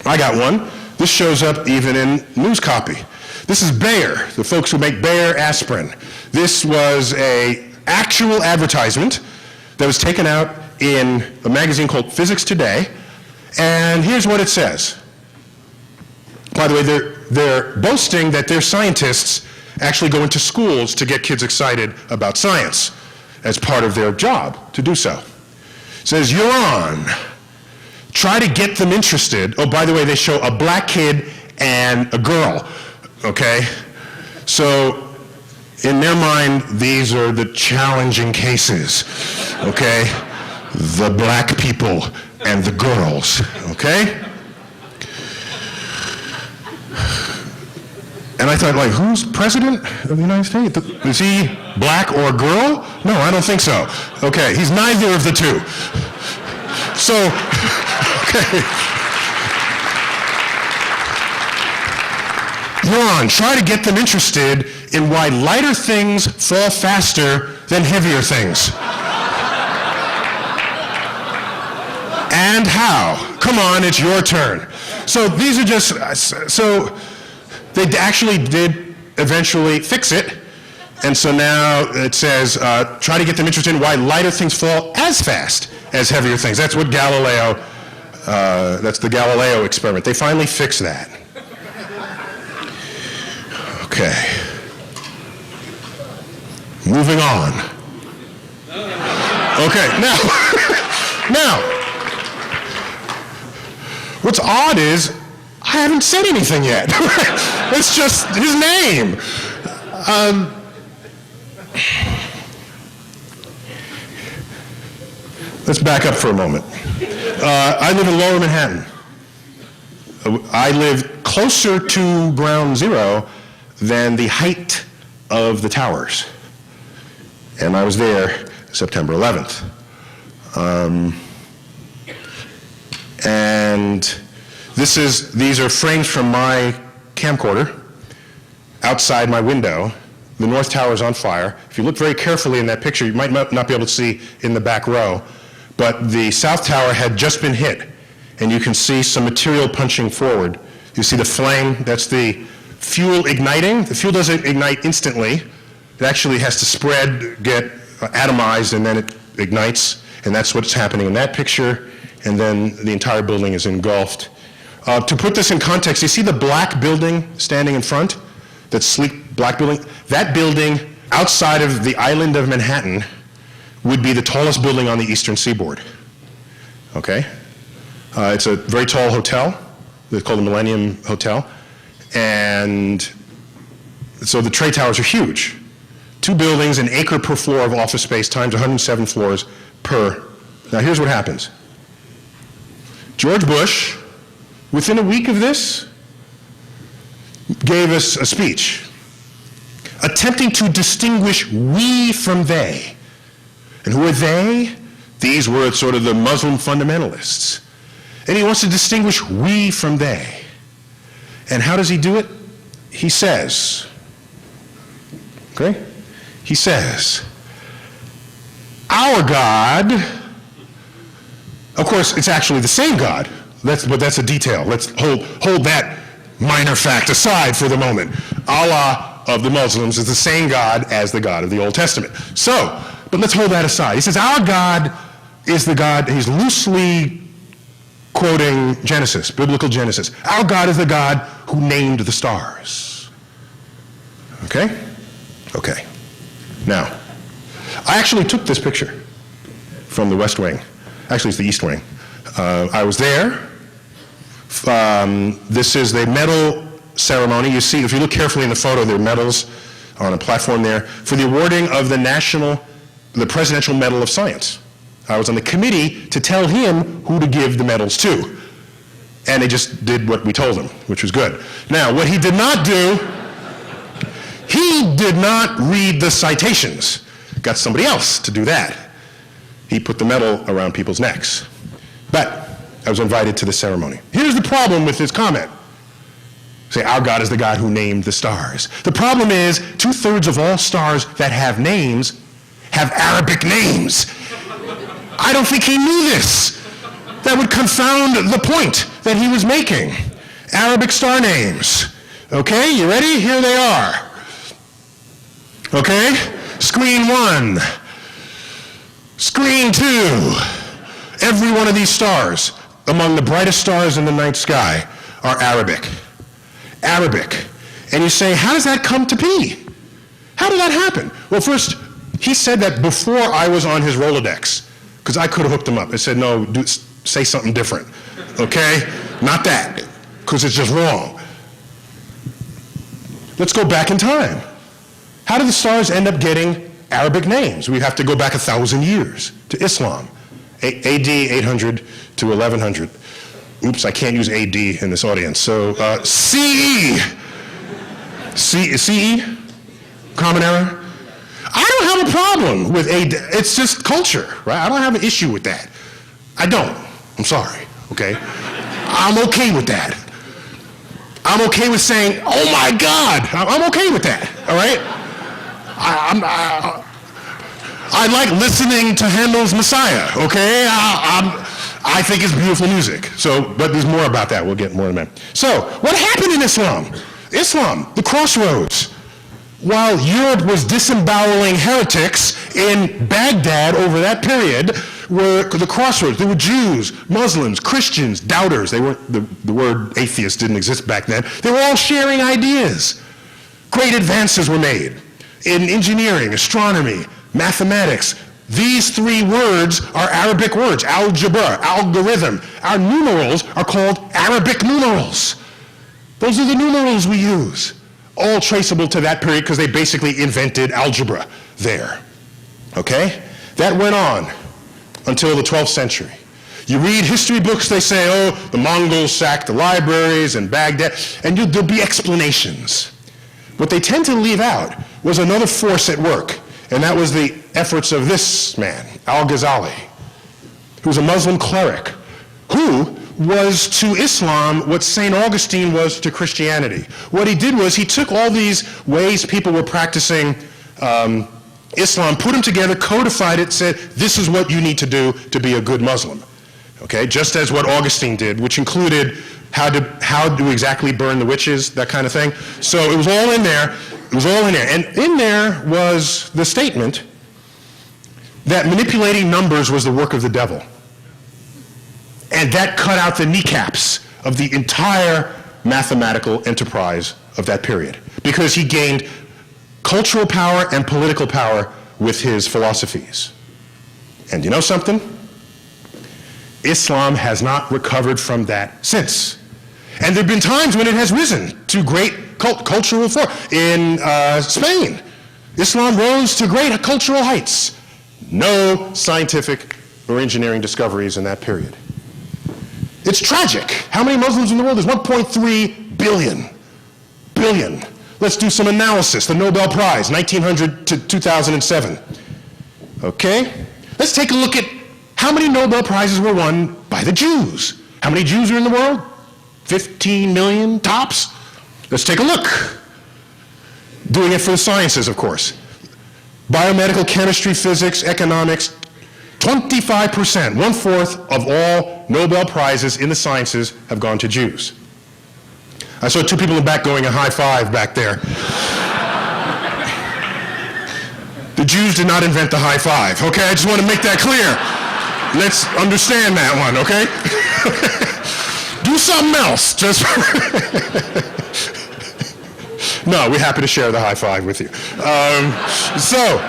I got one. This shows up even in news copy. This is Bayer, the folks who make Bayer aspirin. This was an actual advertisement that was taken out in a magazine called Physics Today, and here's what it says. By the way, they're boasting that their scientists actually go into schools to get kids excited about science as part of their job to do so. It says, you're on. Try to get them interested. Oh, by the way, they show a black kid and a girl, okay? So in their mind, these are the challenging cases, okay? The black people and the girls, okay? And I thought, like, who's president of the United States? Is he black or a girl? No, I don't think so. Okay, he's neither of the two. So, okay. Ron, try to get them interested in why lighter things fall faster than heavier things. And how? Come on, it's your turn. So these are just, so they actually did eventually fix it. And so now it says, try to get them interested in why lighter things fall as fast as heavier things. That's what Galileo, that's the Galileo experiment. They finally fixed that. Okay. Moving on. Okay, now, what's odd is I haven't said anything yet. It's just his name. Let's back up for a moment. I live in Lower Manhattan. I live closer to ground zero than the height of the towers. And I was there September 11th. And these are frames from my camcorder outside my window. The North Tower is on fire. If you look very carefully in that picture, you might not be able to see in the back row, but the South Tower had just been hit, and you can see some material punching forward. You see the flame, that's the fuel igniting. The fuel doesn't ignite instantly. It actually has to spread, get atomized, and then it ignites, and that's what's happening in that picture, and then the entire building is engulfed. To put this in context, you see the black building standing in front? That sleek black building? That building outside of the island of Manhattan would be the tallest building on the eastern seaboard. Okay? It's a very tall hotel. It's called the Millennium Hotel. And so the trade towers are huge. 2 buildings, an acre per floor of office space times 107 floors per. Now here's what happens. George Bush, within a week of this, gave us a speech attempting to distinguish we from they. And who are they? These were sort of the Muslim fundamentalists. And he wants to distinguish we from they. And how does he do it? He says, okay? He says, our God, of course, it's actually the same God, but that's a detail. Let's hold that minor fact aside for the moment. Allah of the Muslims is the same God as the God of the Old Testament. So, but let's hold that aside. He says, our God is the God, he's loosely quoting Genesis, biblical Genesis. Our God is the God who named the stars. Okay? Okay. Now, I actually took this picture from the West Wing. Actually, it's the East Wing. I was there. This is the medal ceremony. You see, if you look carefully in the photo, there are medals on a platform there for the awarding of the Presidential Medal of Science. I was on the committee to tell him who to give the medals to. And they just did what we told them, which was good. Now, what he did not do, he did not read the citations. Got somebody else to do that. He put the medal around people's necks. But I was invited to the ceremony. Here's the problem with his comment. Say, our God is the God who named the stars. The problem is 2/3 of all stars that have names have Arabic names. I don't think he knew this. That would confound the point that he was making. Arabic star names. Okay, you ready? Here they are. Okay, screen 1, screen 2. Every one of these stars, among the brightest stars in the night sky, are Arabic. Arabic. And you say, how does that come to be? How did that happen? Well, first, he said that before I was on his Rolodex, because I could have hooked him up. I said, no, say something different, okay? Not that, because it's just wrong. Let's go back in time. How did the stars end up getting Arabic names? We have to go back 1,000 years to Islam, AD 800 to 1100. Oops, I can't use AD in this audience. So CE. CE? Common Era? I don't have a problem with AD. It's just culture, right? I don't have an issue with that. I don't. I'm sorry, okay? I'm okay with that. I'm okay with saying, oh my God. I'm okay with that, all right? I like listening to Handel's Messiah, okay? I think it's beautiful music. So, but there's more about that. We'll get more in a minute. So, what happened in Islam? Islam, the crossroads. While Europe was disemboweling heretics in Baghdad over that period, were the crossroads. There were Jews, Muslims, Christians, doubters. They weren't, the word atheist didn't exist back then. They were all sharing ideas. Great advances were made in engineering, astronomy, mathematics. These 3 words are Arabic words: algebra, algorithm. Our numerals are called Arabic numerals. Those are the numerals we use. All traceable to that period because they basically invented algebra there. Okay? That went on until the 12th century. You read history books, they say, oh, the Mongols sacked the libraries in Baghdad, and there'll be explanations. What they tend to leave out was another force at work, and that was the efforts of this man, Al-Ghazali, who was a Muslim cleric, who was to Islam what St. Augustine was to Christianity. What he did was he took all these ways people were practicing Islam, put them together, codified it, said, this is what you need to do to be a good Muslim. Okay, just as what Augustine did, which included how to exactly burn the witches, that kind of thing. So it was all in there. It was all in there. And in there was the statement that manipulating numbers was the work of the devil. And that cut out the kneecaps of the entire mathematical enterprise of that period, because he gained cultural power and political power with his philosophies. And you know something? Islam has not recovered from that since. And there have been times when it has risen to great cultural force. In Spain, Islam rose to great cultural heights. No scientific or engineering discoveries in that period. It's tragic. How many Muslims in the world? There's 1.3 billion. Billion. Let's do some analysis. The Nobel Prize, 1900 to 2007. Okay? Let's take a look at how many Nobel Prizes were won by the Jews. How many Jews are in the world? 15 million tops? Let's take a look. Doing it for the sciences, of course. Biomedical chemistry, physics, economics, 25%, 1/4 of all Nobel Prizes in the sciences have gone to Jews. I saw two people in the back going a high five back there. The Jews did not invent the high five, okay? I just want to make that clear. Let's understand that one, okay? Do something else. Just No, we're happy to share the high five with you. So,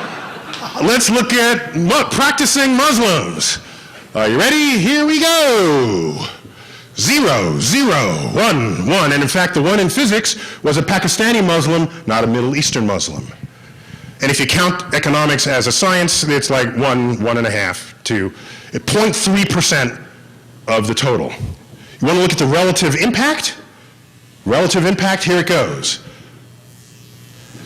let's look at practicing Muslims. Are you ready? Here we go. 0, 0, 1, 1. And in fact, the one in physics was a Pakistani Muslim, not a Middle Eastern Muslim. And if you count economics as a science, it's like 1, 1.5, 2, 0.3% of the total. You want to look at the relative impact? Relative impact, here it goes.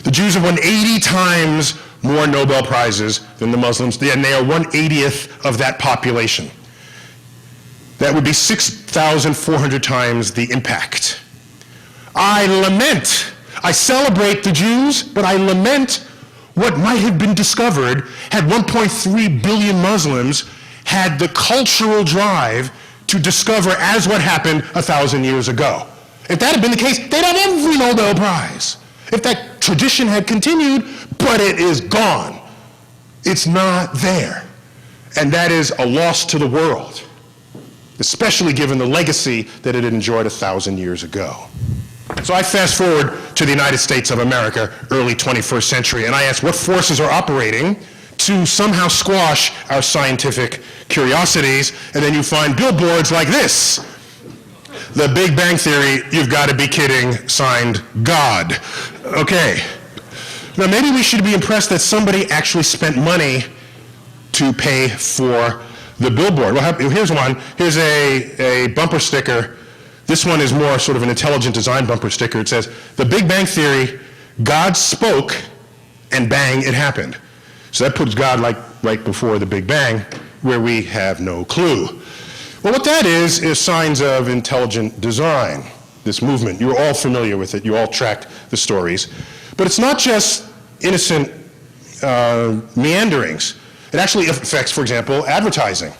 The Jews have won 80 times more Nobel Prizes than the Muslims, and they are 1/80th of that population. That would be 6,400 times the impact. I lament, I celebrate the Jews, but I lament what might have been discovered had 1.3 billion Muslims had the cultural drive to discover as what happened 1,000 years ago. If that had been the case, they'd have every Nobel Prize. If that tradition had continued, but it is gone. It's not there. And that is a loss to the world, especially given the legacy that it had enjoyed 1,000 years ago. So I fast forward to the United States of America, early 21st century, and I ask what forces are operating to somehow squash our scientific curiosities, and then you find billboards like this. The Big Bang Theory, you've got to be kidding, signed God. Okay. Now maybe we should be impressed that somebody actually spent money to pay for the billboard. Well, here's one. Here's a bumper sticker. This one is more sort of an intelligent design bumper sticker. It says, "The Big Bang Theory, God spoke, and bang, it happened." So that puts God like right before the Big Bang, where we have no clue. Well, what that is signs of intelligent design, this movement. You're all familiar with it. You all tracked the stories. But it's not just innocent meanderings. It actually affects, for example, advertising.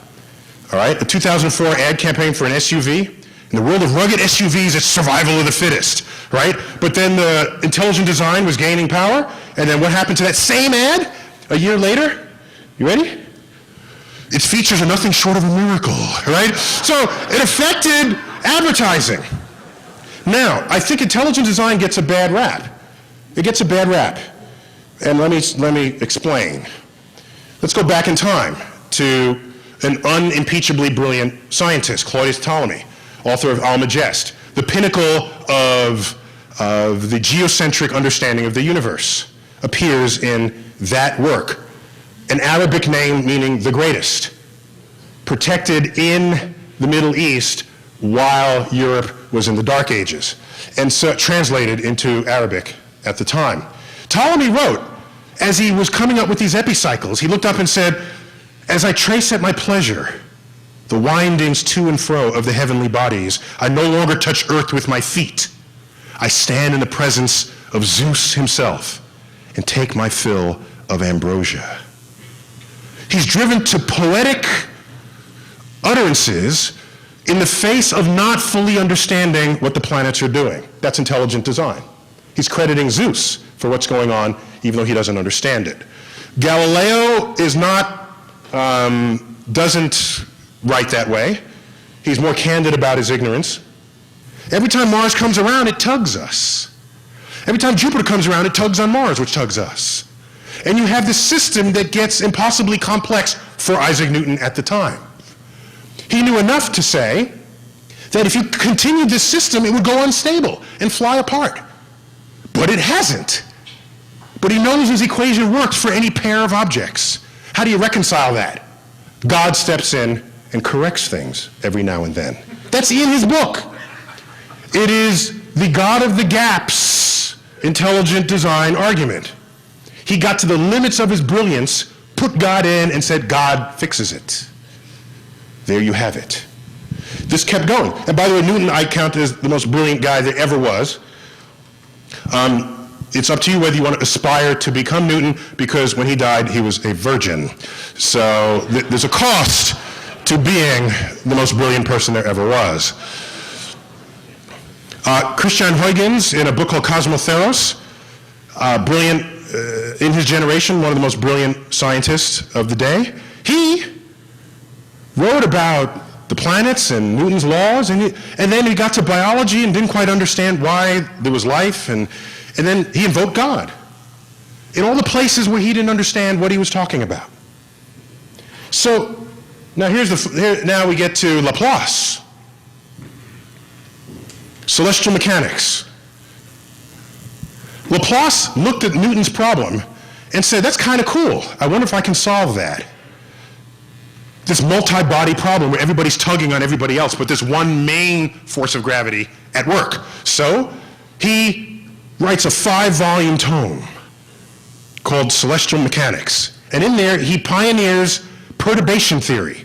All right, a 2004 ad campaign for an SUV. In the world of rugged SUVs, it's survival of the fittest, right? But then the intelligent design was gaining power, and then what happened to that same ad a year later? You ready? Its features are nothing short of a miracle, right? So it affected advertising. Now, I think intelligent design gets a bad rap. It gets a bad rap. And let me explain. Let's go back in time to an unimpeachably brilliant scientist, Claudius Ptolemy, author of Almagest, the pinnacle of the geocentric understanding of the universe, appears in that work. An Arabic name meaning the greatest, protected in the Middle East while Europe was in the Dark Ages, and so translated into Arabic at the time. Ptolemy wrote, as he was coming up with these epicycles, he looked up and said, "As I trace at my pleasure the windings to and fro of the heavenly bodies, I no longer touch earth with my feet. I stand in the presence of Zeus himself and take my fill of ambrosia." He's driven to poetic utterances in the face of not fully understanding what the planets are doing. That's intelligent design. He's crediting Zeus for what's going on, even though he doesn't understand it. Galileo is not, doesn't write that way. He's more candid about his ignorance. Every time Mars comes around, it tugs us. Every time Jupiter comes around, it tugs on Mars, which tugs us. And you have this system that gets impossibly complex for Isaac Newton at the time. He knew enough to say that if you continued this system, it would go unstable and fly apart. But it hasn't. But he knows his equation works for any pair of objects. How do you reconcile that? God steps in and corrects things every now and then. That's in his book. It is the God of the gaps intelligent design argument. He got to the limits of his brilliance, put God in, and said, God fixes it. There you have it. This kept going. And by the way, Newton I count as the most brilliant guy there ever was. It's up to you whether you want to aspire to become Newton, because when he died, he was a virgin. So there's a cost to being the most brilliant person there ever was. Christian Huygens, in a book called Cosmotheros, brilliant in his generation, one of the most brilliant scientists of the day, he wrote about the planets and Newton's laws, and then he got to biology and didn't quite understand why there was life, and then he invoked God in all the places where he didn't understand what he was talking about. So now now we get to Laplace. Celestial mechanics. Laplace looked at Newton's problem and said, that's kind of cool. I wonder if I can solve that. This multi-body problem where everybody's tugging on everybody else, but there's one main force of gravity at work. So he writes a 5-volume tome called Celestial Mechanics. And in there, he pioneers perturbation theory.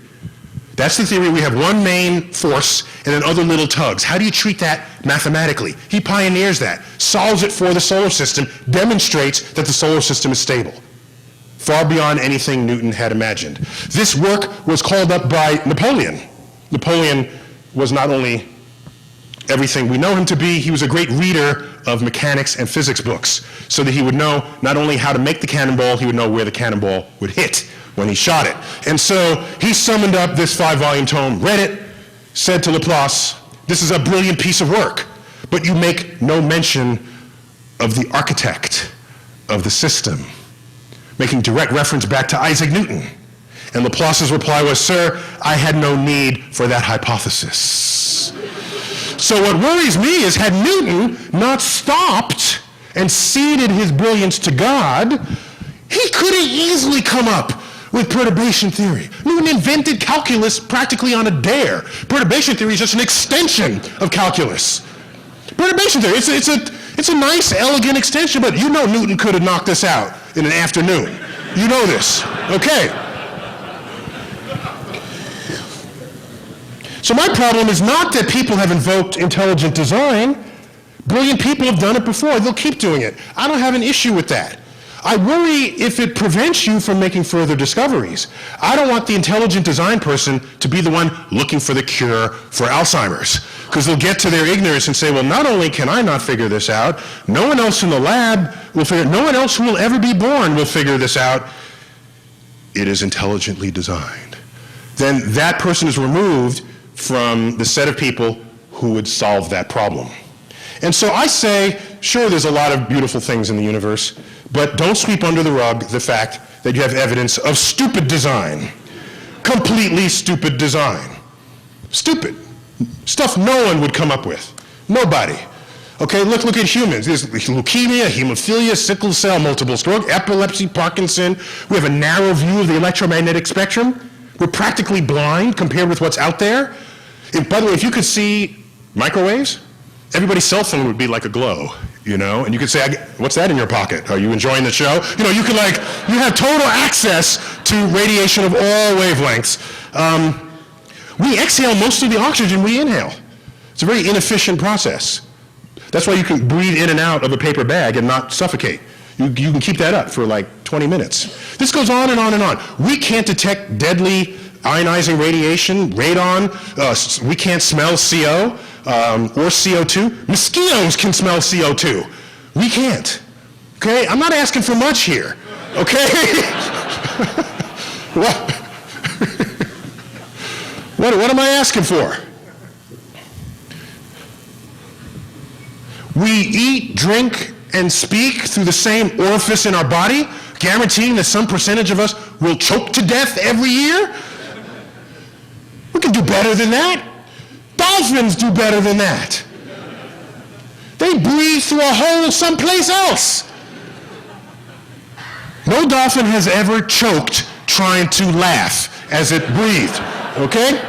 That's the theory. We have one main force and then other little tugs. How do you treat that mathematically? He pioneers that, solves it for the solar system, demonstrates that the solar system is stable, far beyond anything Newton had imagined. This work was called up by Napoleon. Napoleon was not only everything we know him to be, he was a great reader of mechanics and physics books, so that he would know not only how to make the cannonball, he would know where the cannonball would hit when he shot it. And so he summoned up this 5-volume tome, read it, said to Laplace, this is a brilliant piece of work, but you make no mention of the architect of the system, making direct reference back to Isaac Newton. And Laplace's reply was, sir, I had no need for that hypothesis. So what worries me is, had Newton not stopped and ceded his brilliance to God, he could have easily come up with perturbation theory. Newton invented calculus practically on a dare. Perturbation theory is just an extension of calculus. Perturbation theory, it's a nice, elegant extension, but you know Newton could have knocked this out in an afternoon. You know this, okay. So my problem is not that people have invoked intelligent design. Brilliant people have done it before. They'll keep doing it. I don't have an issue with that. I worry if it prevents you from making further discoveries. I don't want the intelligent design person to be the one looking for the cure for Alzheimer's, because they'll get to their ignorance and say, well, not only can I not figure this out, no one else in the lab will figure it, no one else who will ever be born will figure this out. It is intelligently designed. Then that person is removed from the set of people who would solve that problem. And so I say, sure, there's a lot of beautiful things in the universe, but don't sweep under the rug the fact that you have evidence of stupid design. Completely stupid design. Stupid. Stuff no one would come up with. Nobody. Okay, look at humans. There's leukemia, hemophilia, sickle cell, multiple sclerosis, epilepsy, Parkinson. We have a narrow view of the electromagnetic spectrum. We're practically blind compared with what's out there. By the way, if you could see microwaves, everybody's cell phone would be like a glow, you know? And you could say, what's that in your pocket? Are you enjoying the show? You know, you have total access to radiation of all wavelengths. We exhale most of the oxygen we inhale. It's a very inefficient process. That's why you can breathe in and out of a paper bag and not suffocate. You can keep that up for like 20 minutes. This goes on and on and on. We can't detect deadly ionizing radiation, radon. We can't smell CO or CO2. Mosquitoes can smell CO2. We can't. Okay? I'm not asking for much here. Okay? What am I asking for? We eat, drink, and speak through the same orifice in our body. guaranteeing that some percentage of us will choke to death every year? We can do better than that. Dolphins do better than that. They breathe through a hole someplace else. No dolphin has ever choked trying to laugh as it breathed, okay?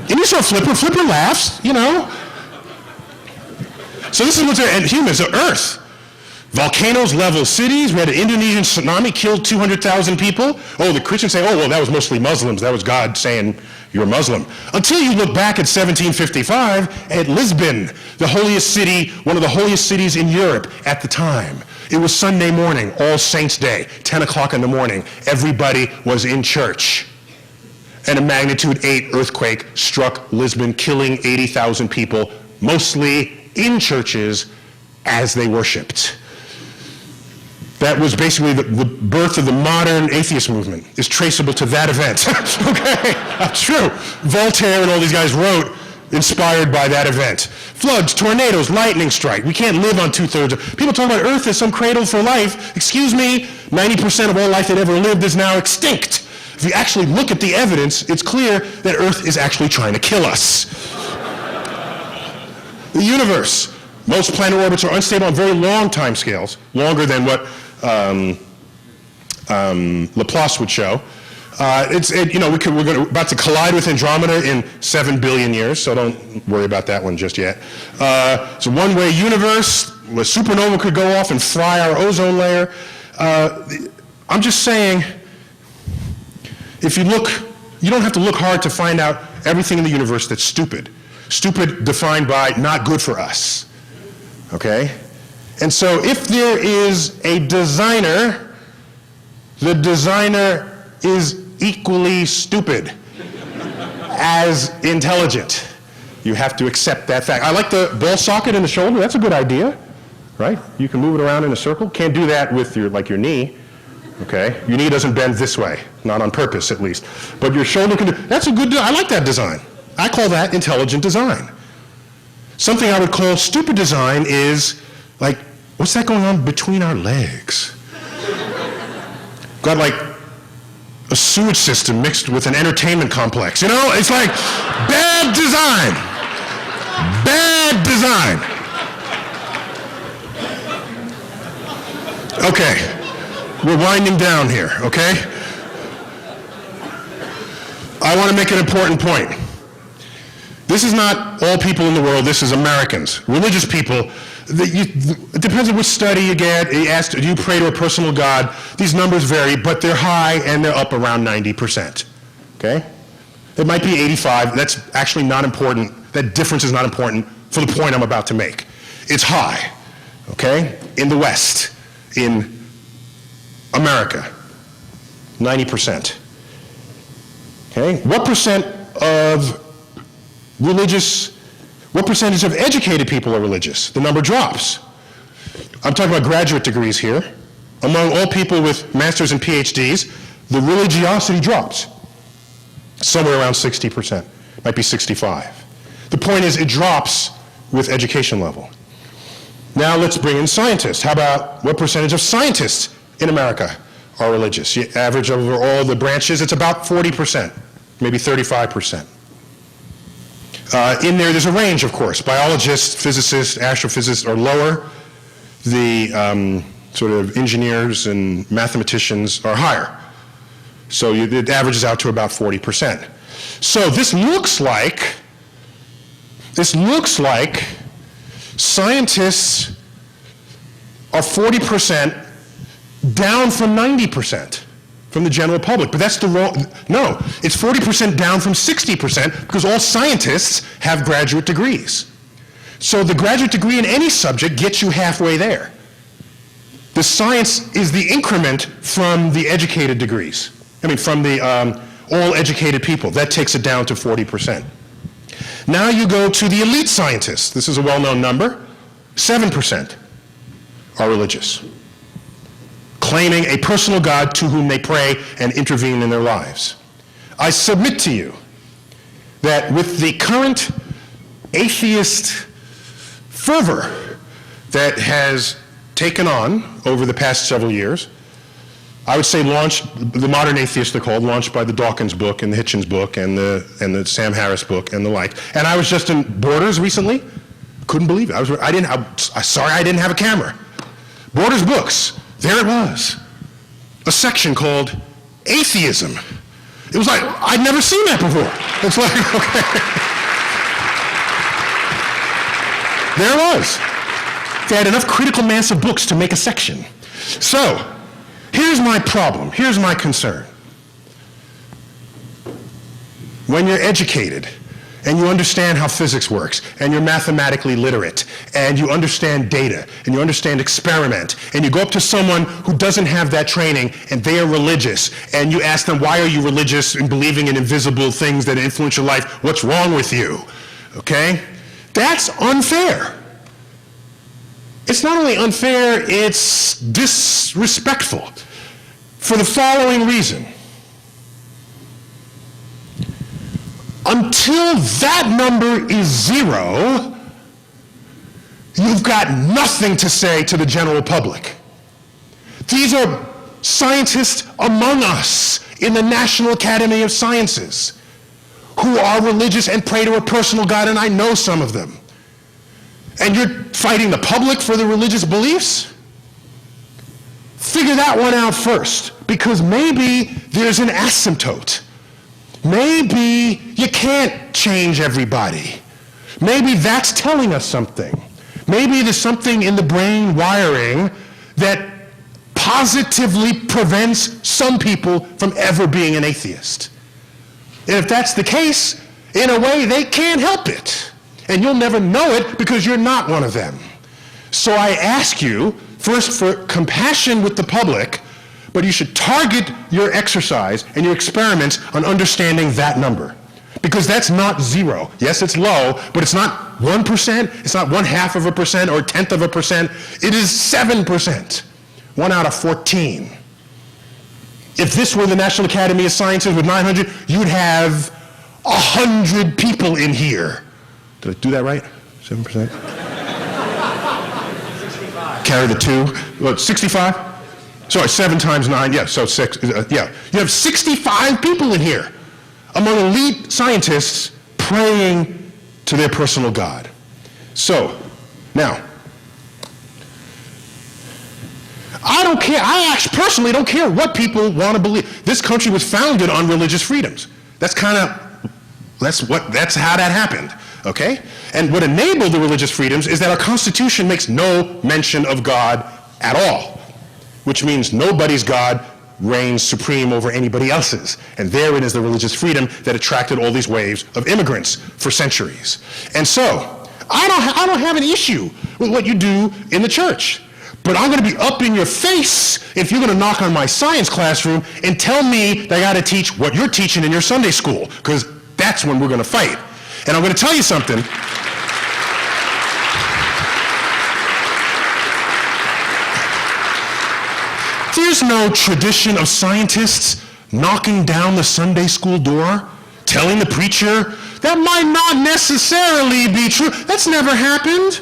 And you saw Flipper. Flipper laughs, you know. So this is what's and humans, the Earth. Volcanoes level cities. We had an Indonesian tsunami, killed 200,000 people. Oh, the Christians say, oh, well, that was mostly Muslims. That was God saying you're Muslim. Until you look back at 1755 at Lisbon, the holiest city, one of the holiest cities in Europe at the time. It was Sunday morning, All Saints' Day, 10 o'clock in the morning. Everybody was in church. And a magnitude 8 earthquake struck Lisbon, killing 80,000 people, mostly in churches as they worshiped. That was basically the birth of the modern atheist movement, is traceable to that event. Okay, that's true. Voltaire and all these guys wrote inspired by that event. Floods, tornadoes, lightning strike. We can't live on 2/3 of, people talk about Earth as some cradle for life. Excuse me, 90% of all life that ever lived is now extinct. If you actually look at the evidence, it's clear that Earth is actually trying to kill us. The universe. Most planet orbits are unstable on very long time scales, longer than what Laplace would show. We're about to collide with Andromeda in 7 billion years, so don't worry about that one just yet. It's a one-way universe. A supernova could go off and fry our ozone layer. I'm just saying, if you look, you don't have to look hard to find out everything in the universe that's stupid. Stupid defined by not good for us. Okay? And so if there is a designer, the designer is equally stupid as intelligent. You have to accept that fact. I like the ball socket in the shoulder. That's a good idea, right? You can move it around in a circle. Can't do that with your knee. Okay? Your knee doesn't bend this way, not on purpose at least. But your shoulder can do, that's a good, I like that design. I call that intelligent design. Something I would call stupid design is like, what's that going on between our legs? Got like a sewage system mixed with an entertainment complex. You know, it's like bad design. Bad design. Okay. We're winding down here, okay? I want to make an important point. This is not all people in the world, this is Americans. Religious people, it depends on which study you get. You asked, do you pray to a personal God? These numbers vary, but they're high and they're up around 90%, okay? It might be 85, that's actually not important. That difference is not important for the point I'm about to make. It's high, okay? In the West, in America, 90%. Okay? What percentage of educated people are religious? The number drops. I'm talking about graduate degrees here. Among all people with masters and PhDs, the religiosity drops. Somewhere around 60%, might be 65. The point is, it drops with education level. Now let's bring in scientists. How about what percentage of scientists in America are religious? You average over all the branches, it's about 40%, maybe 35%. In there's a range, of course. Biologists, physicists, astrophysicists are lower. The sort of engineers and mathematicians are higher. So it averages out to about 40%. So this looks like scientists are 40% down from 90% from the general public. But that's the wrong, no, it's 40% down from 60% because all scientists have graduate degrees. So the graduate degree in any subject gets you halfway there. The science is the increment from the educated degrees. I mean, from the all educated people. That takes it down to 40%. Now you go to the elite scientists. This is a well-known number. 7% are religious, claiming a personal God to whom they pray and intervene in their lives. I submit to you that with the current atheist fervor that has taken on over the past several years, I would say launched, the modern atheists they're called, launched by the Dawkins book and the Hitchens book and the Sam Harris book and the like. And I was just in Borders recently. Couldn't believe it. Sorry I didn't have a camera. Borders books. There it was. A section called Atheism. It was like, I'd never seen that before. It's like, okay. There it was. They had enough critical mass of books to make a section. So, here's my problem. Here's my concern. When you're educated, and you understand how physics works, and you're mathematically literate, and you understand data, and you understand experiment, and you go up to someone who doesn't have that training, and they are religious, and you ask them, why are you religious and believing in invisible things that influence your life? What's wrong with you? Okay? That's unfair. It's not only unfair, it's disrespectful for the following reason. Until that number is 0, you've got nothing to say to the general public. These are scientists among us in the National Academy of Sciences who are religious and pray to a personal God, and I know some of them. And you're fighting the public for the religious beliefs? Figure that one out first, because maybe there's an asymptote. Maybe you can't change everybody. Maybe that's telling us something. Maybe there's something in the brain wiring that positively prevents some people from ever being an atheist. And if that's the case, in a way, they can't help it. And you'll never know it because you're not one of them. So I ask you, first, for compassion with the public, but you should target your exercise and your experiments on understanding that number. Because that's not 0. Yes, it's low, but it's not 1%, it's not 0.5% or 0.1%. It is 7%. 1 out of 14. If this were the National Academy of Sciences with 900, you'd have 100 people in here. Did I do that right? 7%? 65. Carry the 2. What, 65? Sorry, 7 times 9, yeah, so 6, yeah. You have 65 people in here among elite scientists praying to their personal God. So, now, I don't care, I actually personally don't care what people want to believe. This country was founded on religious freedoms. That's how that happened, okay? And what enabled the religious freedoms is that our Constitution makes no mention of God at all, which means nobody's God reigns supreme over anybody else's. And therein is the religious freedom that attracted all these waves of immigrants for centuries. And so, I don't have an issue with what you do in the church. But I'm going to be up in your face if you're going to knock on my science classroom and tell me that I got to teach what you're teaching in your Sunday school, because that's when we're going to fight. And I'm going to tell you something. There's no tradition of scientists knocking down the Sunday school door, telling the preacher, that might not necessarily be true. That's never happened.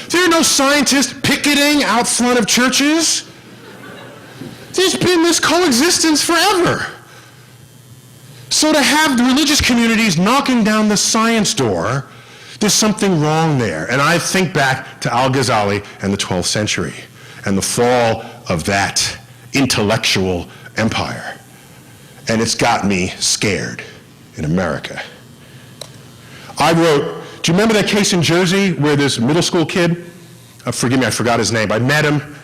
There are no scientists picketing out front of churches. There's been this coexistence forever. So to have the religious communities knocking down the science door, there's something wrong there. And I think back to Al-Ghazali and the 12th century and the fall of that intellectual empire. And it's got me scared in America. Do you remember that case in Jersey where this middle school kid, forgive me, I forgot his name, I met him,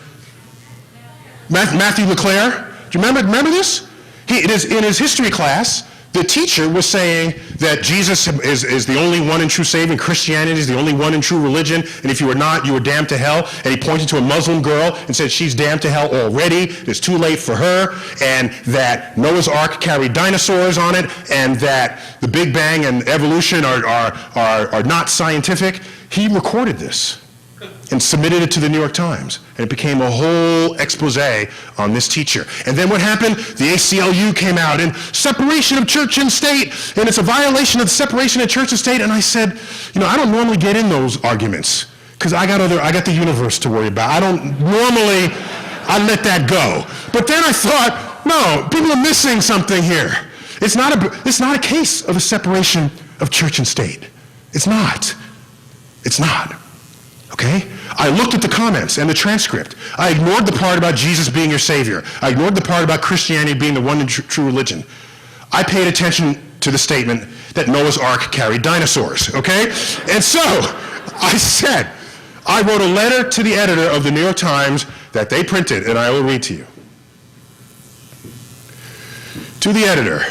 Matthew LeClaire, do you remember this? In his history class, the teacher was saying that Jesus is the only one and true Savior, and Christianity is the only one and true religion, and if you were not, you were damned to hell. And he pointed to a Muslim girl and said she's damned to hell already, it's too late for her, and that Noah's Ark carried dinosaurs on it, and that the Big Bang and evolution are not scientific. He recorded this and submitted it to the New York Times. And it became a whole expose on this teacher. And then what happened? The ACLU came out, and separation of church and state, and it's a violation of the separation of church and state. And I said, I don't normally get in those arguments, because I got the universe to worry about. I I let that go. But then I thought, no, people are missing something here. It's not a case of a separation of church and state. It's not. It's not. Okay? I looked at the comments and the transcript. I ignored the part about Jesus being your Savior. I ignored the part about Christianity being the one and true religion. I paid attention to the statement that Noah's Ark carried dinosaurs, okay? And so, I said, I wrote a letter to the editor of the New York Times that they printed, and I will read to you. To the editor,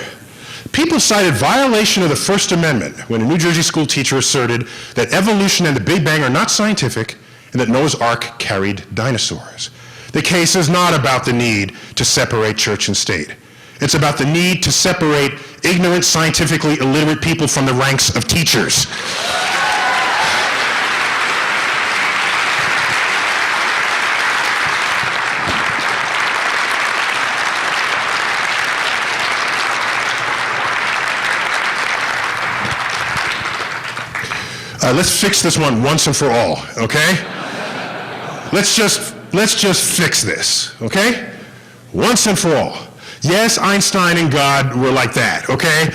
people cited violation of the First Amendment when a New Jersey school teacher asserted that evolution and the Big Bang are not scientific and that Noah's Ark carried dinosaurs. The case is not about the need to separate church and state. It's about the need to separate ignorant, scientifically illiterate people from the ranks of teachers. Let's fix this one once and for all, okay? Let's just fix this, okay? Once and for all. Yes, Einstein and God were like that, okay?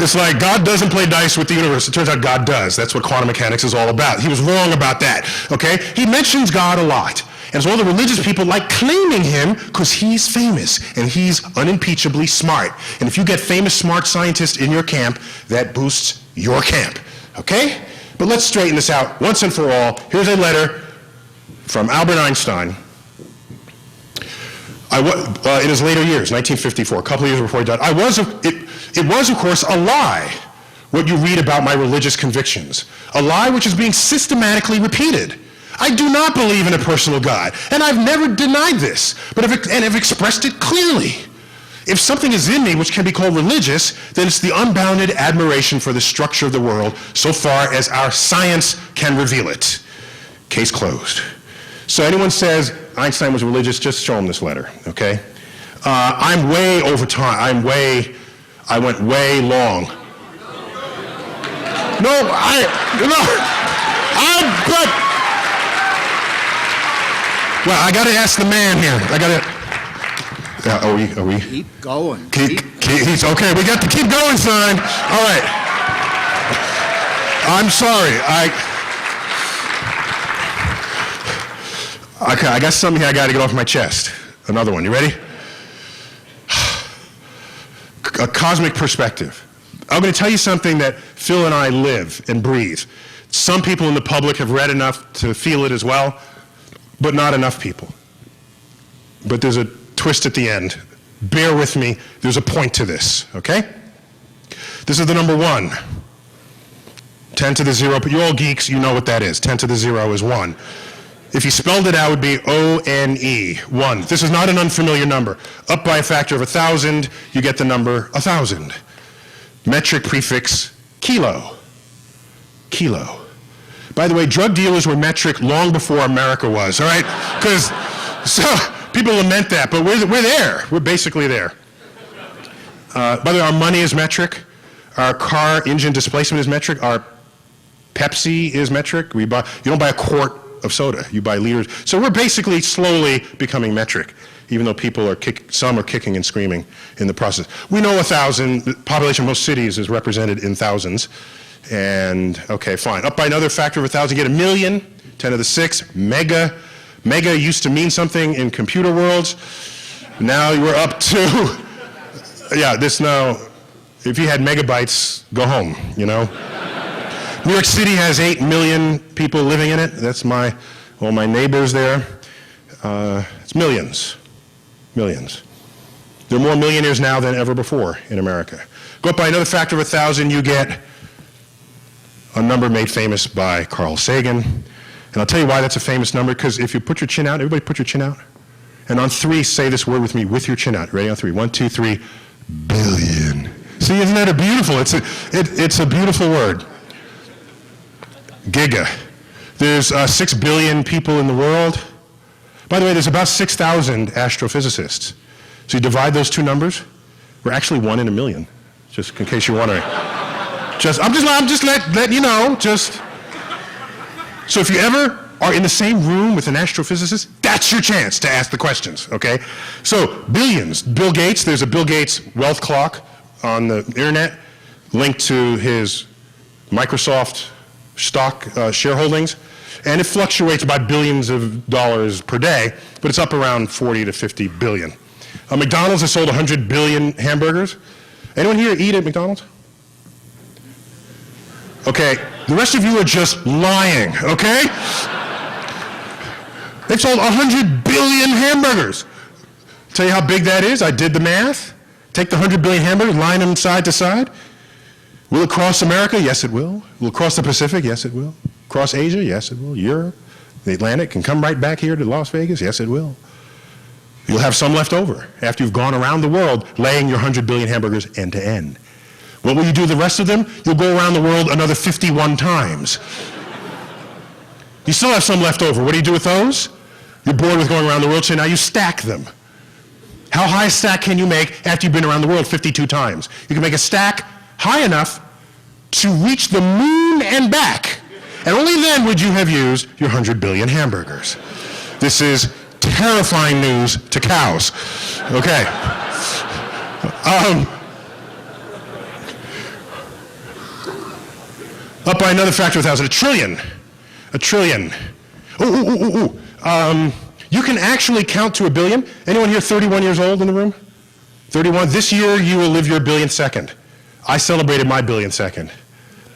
It's like God doesn't play dice with the universe. It turns out God does. That's what quantum mechanics is all about. He was wrong about that, okay? He mentions God a lot. And so all the religious people like claiming him because he's famous and he's unimpeachably smart. And if you get famous, smart scientists in your camp, that boosts your camp, okay? But let's straighten this out once and for all. Here's a letter from Albert Einstein. In his later years, 1954, a couple of years before he died. It was, of course, a lie, what you read about my religious convictions. A lie which is being systematically repeated. I do not believe in a personal God, and I've never denied this, and have expressed it clearly. If something is in me which can be called religious, then it's the unbounded admiration for the structure of the world so far as our science can reveal it. Case closed. So anyone says Einstein was religious, just show them this letter, okay? I'm way over time. I went way long. Well, I got to ask the man here. Are we? Keep going. He's okay. We got the keep going sign. All right. I'm sorry. I got something here I got to get off my chest. Another one. You ready? A cosmic perspective. I'm going to tell you something that Phil and I live and breathe. Some people in the public have read enough to feel it as well, but not enough people. But there's a twist at the end. Bear with me. There's a point to this, okay? This is the number 1. 10 to the 0. But you're all geeks. You know what that is. 10 to the 0 is 1. If you spelled it out, it would be O-N-E, 1. This is not an unfamiliar number. Up by a factor of 1,000, you get the number 1,000. Metric prefix, kilo. Kilo. By the way, drug dealers were metric long before America was, all right? Because, so, people lament that, but we're there. We're basically there. By the way, our money is metric. Our car engine displacement is metric. Our Pepsi is metric. You don't buy a quart of soda. You buy liters. So we're basically slowly becoming metric, even though people are some are kicking and screaming in the process. We know 1,000. The population of most cities is represented in thousands. And, okay, fine. Up by another factor of 1,000, get 1,000,000, 10 to the 6, mega. Mega used to mean something in computer worlds. Now we're up to, this now, if you had megabytes, go home, you know? New York City has 8 million people living in it. That's my neighbors there. It's millions. Millions. There are more millionaires now than ever before in America. Go up by another factor of 1,000, you get a number made famous by Carl Sagan. And I'll tell you why that's a famous number, because if you put your chin out, everybody put your chin out. And on 3, say this word with me, with your chin out. Ready on 3? 1, 2, 3, billion. See, isn't that a beautiful, it's a beautiful word. Giga. There's 6 billion people in the world. By the way, there's about 6,000 astrophysicists. So you divide those two numbers, we're actually 1 in a million. Just in case you want to, I'm just letting you know, so if you ever are in the same room with an astrophysicist, that's your chance to ask the questions, okay? So, billions. Bill Gates, there's a Bill Gates wealth clock on the internet linked to his Microsoft stock shareholdings, and it fluctuates by billions of dollars per day, but it's up around 40 to 50 billion. McDonald's has sold 100 billion hamburgers. Anyone here eat at McDonald's? Okay, the rest of you are just lying, okay? They've sold 100 billion hamburgers. Tell you how big that is? I did the math. Take the 100 billion hamburgers, line them side to side. Will it cross America? Yes, it will. Will it cross the Pacific? Yes, it will. Cross Asia? Yes, it will. Europe, the Atlantic, and come right back here to Las Vegas? Yes, it will. You'll have some left over after you've gone around the world laying your 100 billion hamburgers end to end. What will you do the rest of them? You'll go around the world another 51 times. You still have some left over. What do you do with those? You're bored with going around the world, so now you stack them. How high a stack can you make after you've been around the world 52 times? You can make a stack high enough to reach the moon and back. And only then would you have used your 100 billion hamburgers. This is terrifying news to cows. Okay. Up by another factor of 1,000, a trillion. A trillion. You can actually count to a billion. Anyone here 31 years old in the room? 31? This year you will live your billionth second. I celebrated my billionth second,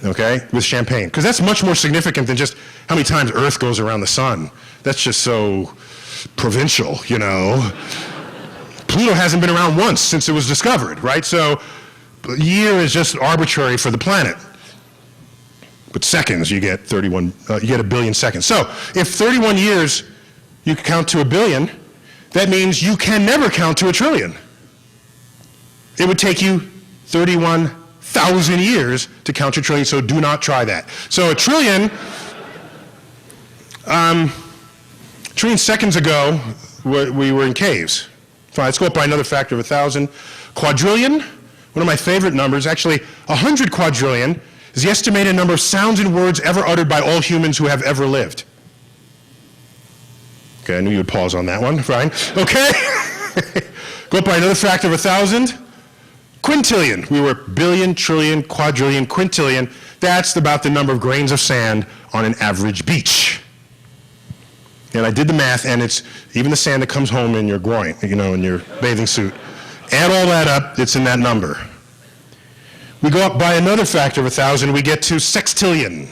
okay, with champagne. Because that's much more significant than just how many times Earth goes around the sun. That's just so provincial, you know. Pluto hasn't been around once since it was discovered, right? So a year is just arbitrary for the planet. But seconds, you get 31, you get a billion seconds. So if 31 years you can count to a billion, that means you can never count to a trillion. It would take you 31,000 years to count to a trillion, so do not try that. So a trillion, trillion seconds ago, we were in caves. Fine, let's go up by another factor of 1,000. Quadrillion, one of my favorite numbers, actually 100 quadrillion, is the estimated number of sounds and words ever uttered by all humans who have ever lived. Okay, I knew you would pause on that one, fine. Okay. Go up by another factor of 1,000. Quintillion. We were billion, trillion, quadrillion, quintillion. That's about the number of grains of sand on an average beach. And I did the math, and it's even the sand that comes home in your groin, you know, in your bathing suit. Add all that up, it's in that number. We go up by another factor of 1,000, we get to sextillion.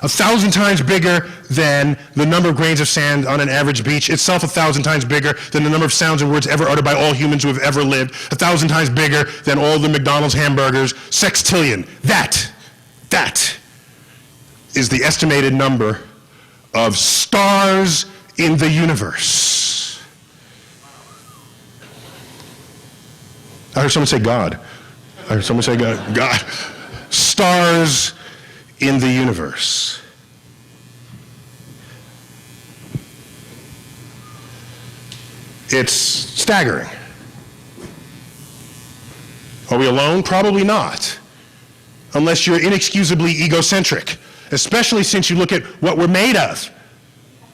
1,000 times bigger than the number of grains of sand on an average beach, itself 1,000 times bigger than the number of sounds and words ever uttered by all humans who have ever lived, 1,000 times bigger than all the McDonald's hamburgers, sextillion. That is the estimated number of stars in the universe. I heard someone say God. I heard someone say God. God. Stars in the universe. It's staggering. Are we alone? Probably not. Unless you're inexcusably egocentric, especially since you look at what we're made of.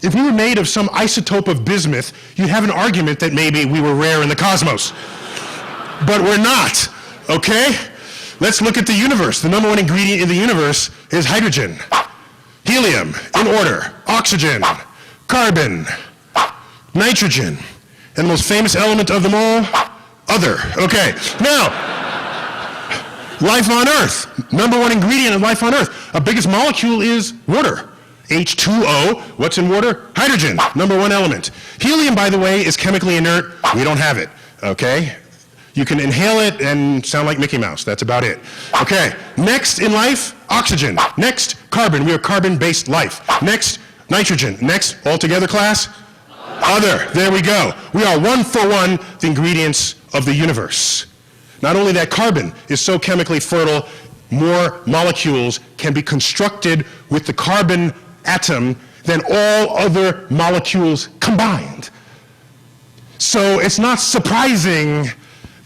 If we were made of some isotope of bismuth, you'd have an argument that maybe we were rare in the cosmos. But we're not, okay? Let's look at the universe. The number one ingredient in the universe is hydrogen, helium, in order, oxygen, carbon, nitrogen, and the most famous element of them all, other. Okay, now, life on Earth. Number one ingredient of life on Earth. Our biggest molecule is water. H2O, what's in water? Hydrogen, number one element. Helium, by the way, is chemically inert. We don't have it, okay? You can inhale it and sound like Mickey Mouse. That's about it. Okay, next in life, oxygen. Next, carbon. We are carbon-based life. Next, nitrogen. Next, all together, class? Other. There we go. We are one for one the ingredients of the universe. Not only that, carbon is so chemically fertile, more molecules can be constructed with the carbon atom than all other molecules combined. So it's not surprising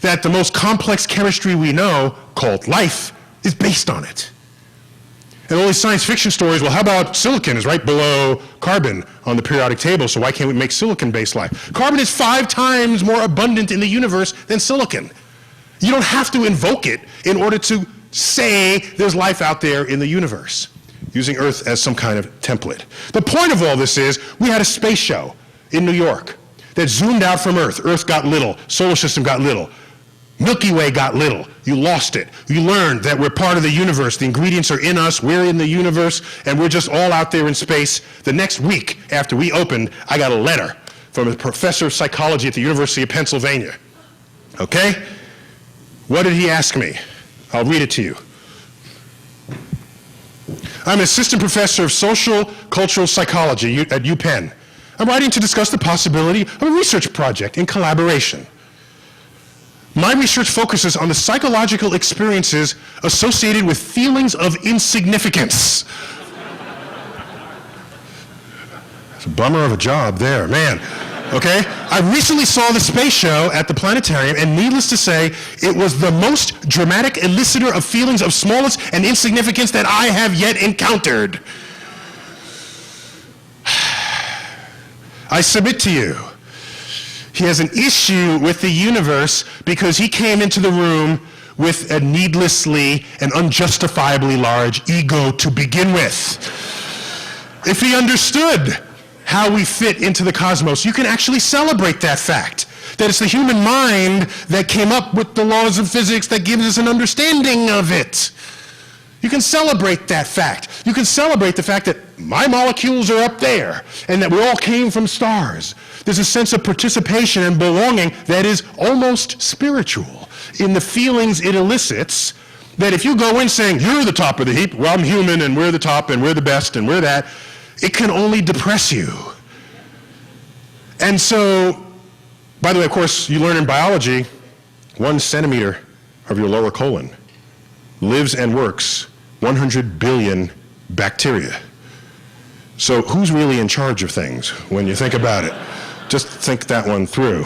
that the most complex chemistry we know, called life, is based on it. And all these science fiction stories, well, how about silicon is right below carbon on the periodic table, so why can't we make silicon-based life? Carbon is 5 times more abundant in the universe than silicon. You don't have to invoke it in order to say there's life out there in the universe, using Earth as some kind of template. The point of all this is we had a space show in New York that zoomed out from Earth. Earth got little, solar system got little, Milky Way got little. You lost it. You learned that we're part of the universe. The ingredients are in us, we're in the universe, and we're just all out there in space. The next week after we opened, I got a letter from a professor of psychology at the University of Pennsylvania. Okay? What did he ask me? I'll read it to you. I'm an assistant professor of social cultural psychology at UPenn. I'm writing to discuss the possibility of a research project in collaboration. My research focuses on the psychological experiences associated with feelings of insignificance. It's a bummer of a job there, man. Okay? I recently saw the space show at the planetarium, and needless to say, it was the most dramatic elicitor of feelings of smallness and insignificance that I have yet encountered. I submit to you, he has an issue with the universe because he came into the room with a needlessly and unjustifiably large ego to begin with. If he understood how we fit into the cosmos, you can actually celebrate that fact, that it's the human mind that came up with the laws of physics that gives us an understanding of it. You can celebrate that fact. You can celebrate the fact that my molecules are up there and that we all came from stars. There's a sense of participation and belonging that is almost spiritual in the feelings it elicits, that if you go in saying, you're the top of the heap, well, I'm human and we're the top and we're the best and we're that, it can only depress you. And so, by the way, of course, you learn in biology, 1 centimeter of your lower colon lives and works 100 billion bacteria. So who's really in charge of things when you think about it? Just think that one through.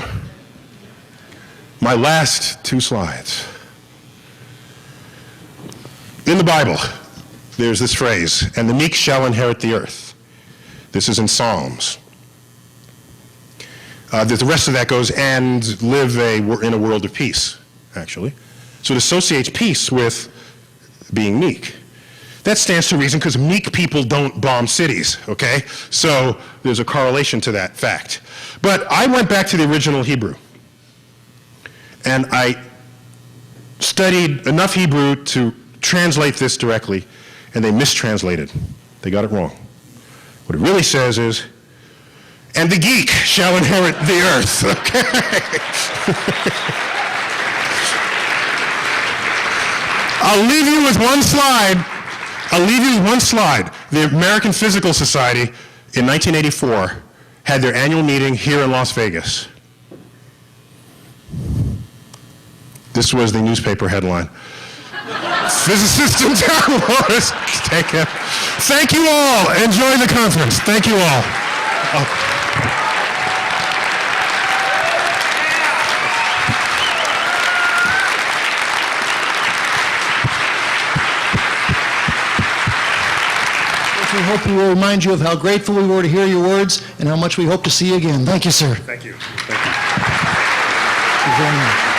My last 2 slides. In the Bible, there's this phrase, and the meek shall inherit the earth. This is in Psalms. The rest of that goes, and live in a world of peace, actually. So it associates peace with being meek. That stands to reason because meek people don't bomb cities, okay? So there's a correlation to that fact. But I went back to the original Hebrew, and I studied enough Hebrew to translate this directly, and they mistranslated. They got it wrong. What it really says is, and the geek shall inherit the earth, okay? I'll leave you with one slide. The American Physical Society in 1984 had their annual meeting here in Las Vegas. This was the newspaper headline. Physicists and downloaders, take care. Thank you all. Enjoy the conference. Thank you all. We hope we will remind you of how grateful we were to hear your words and how much we hope to see you again. Thank you, sir. Thank you. Thank you very much.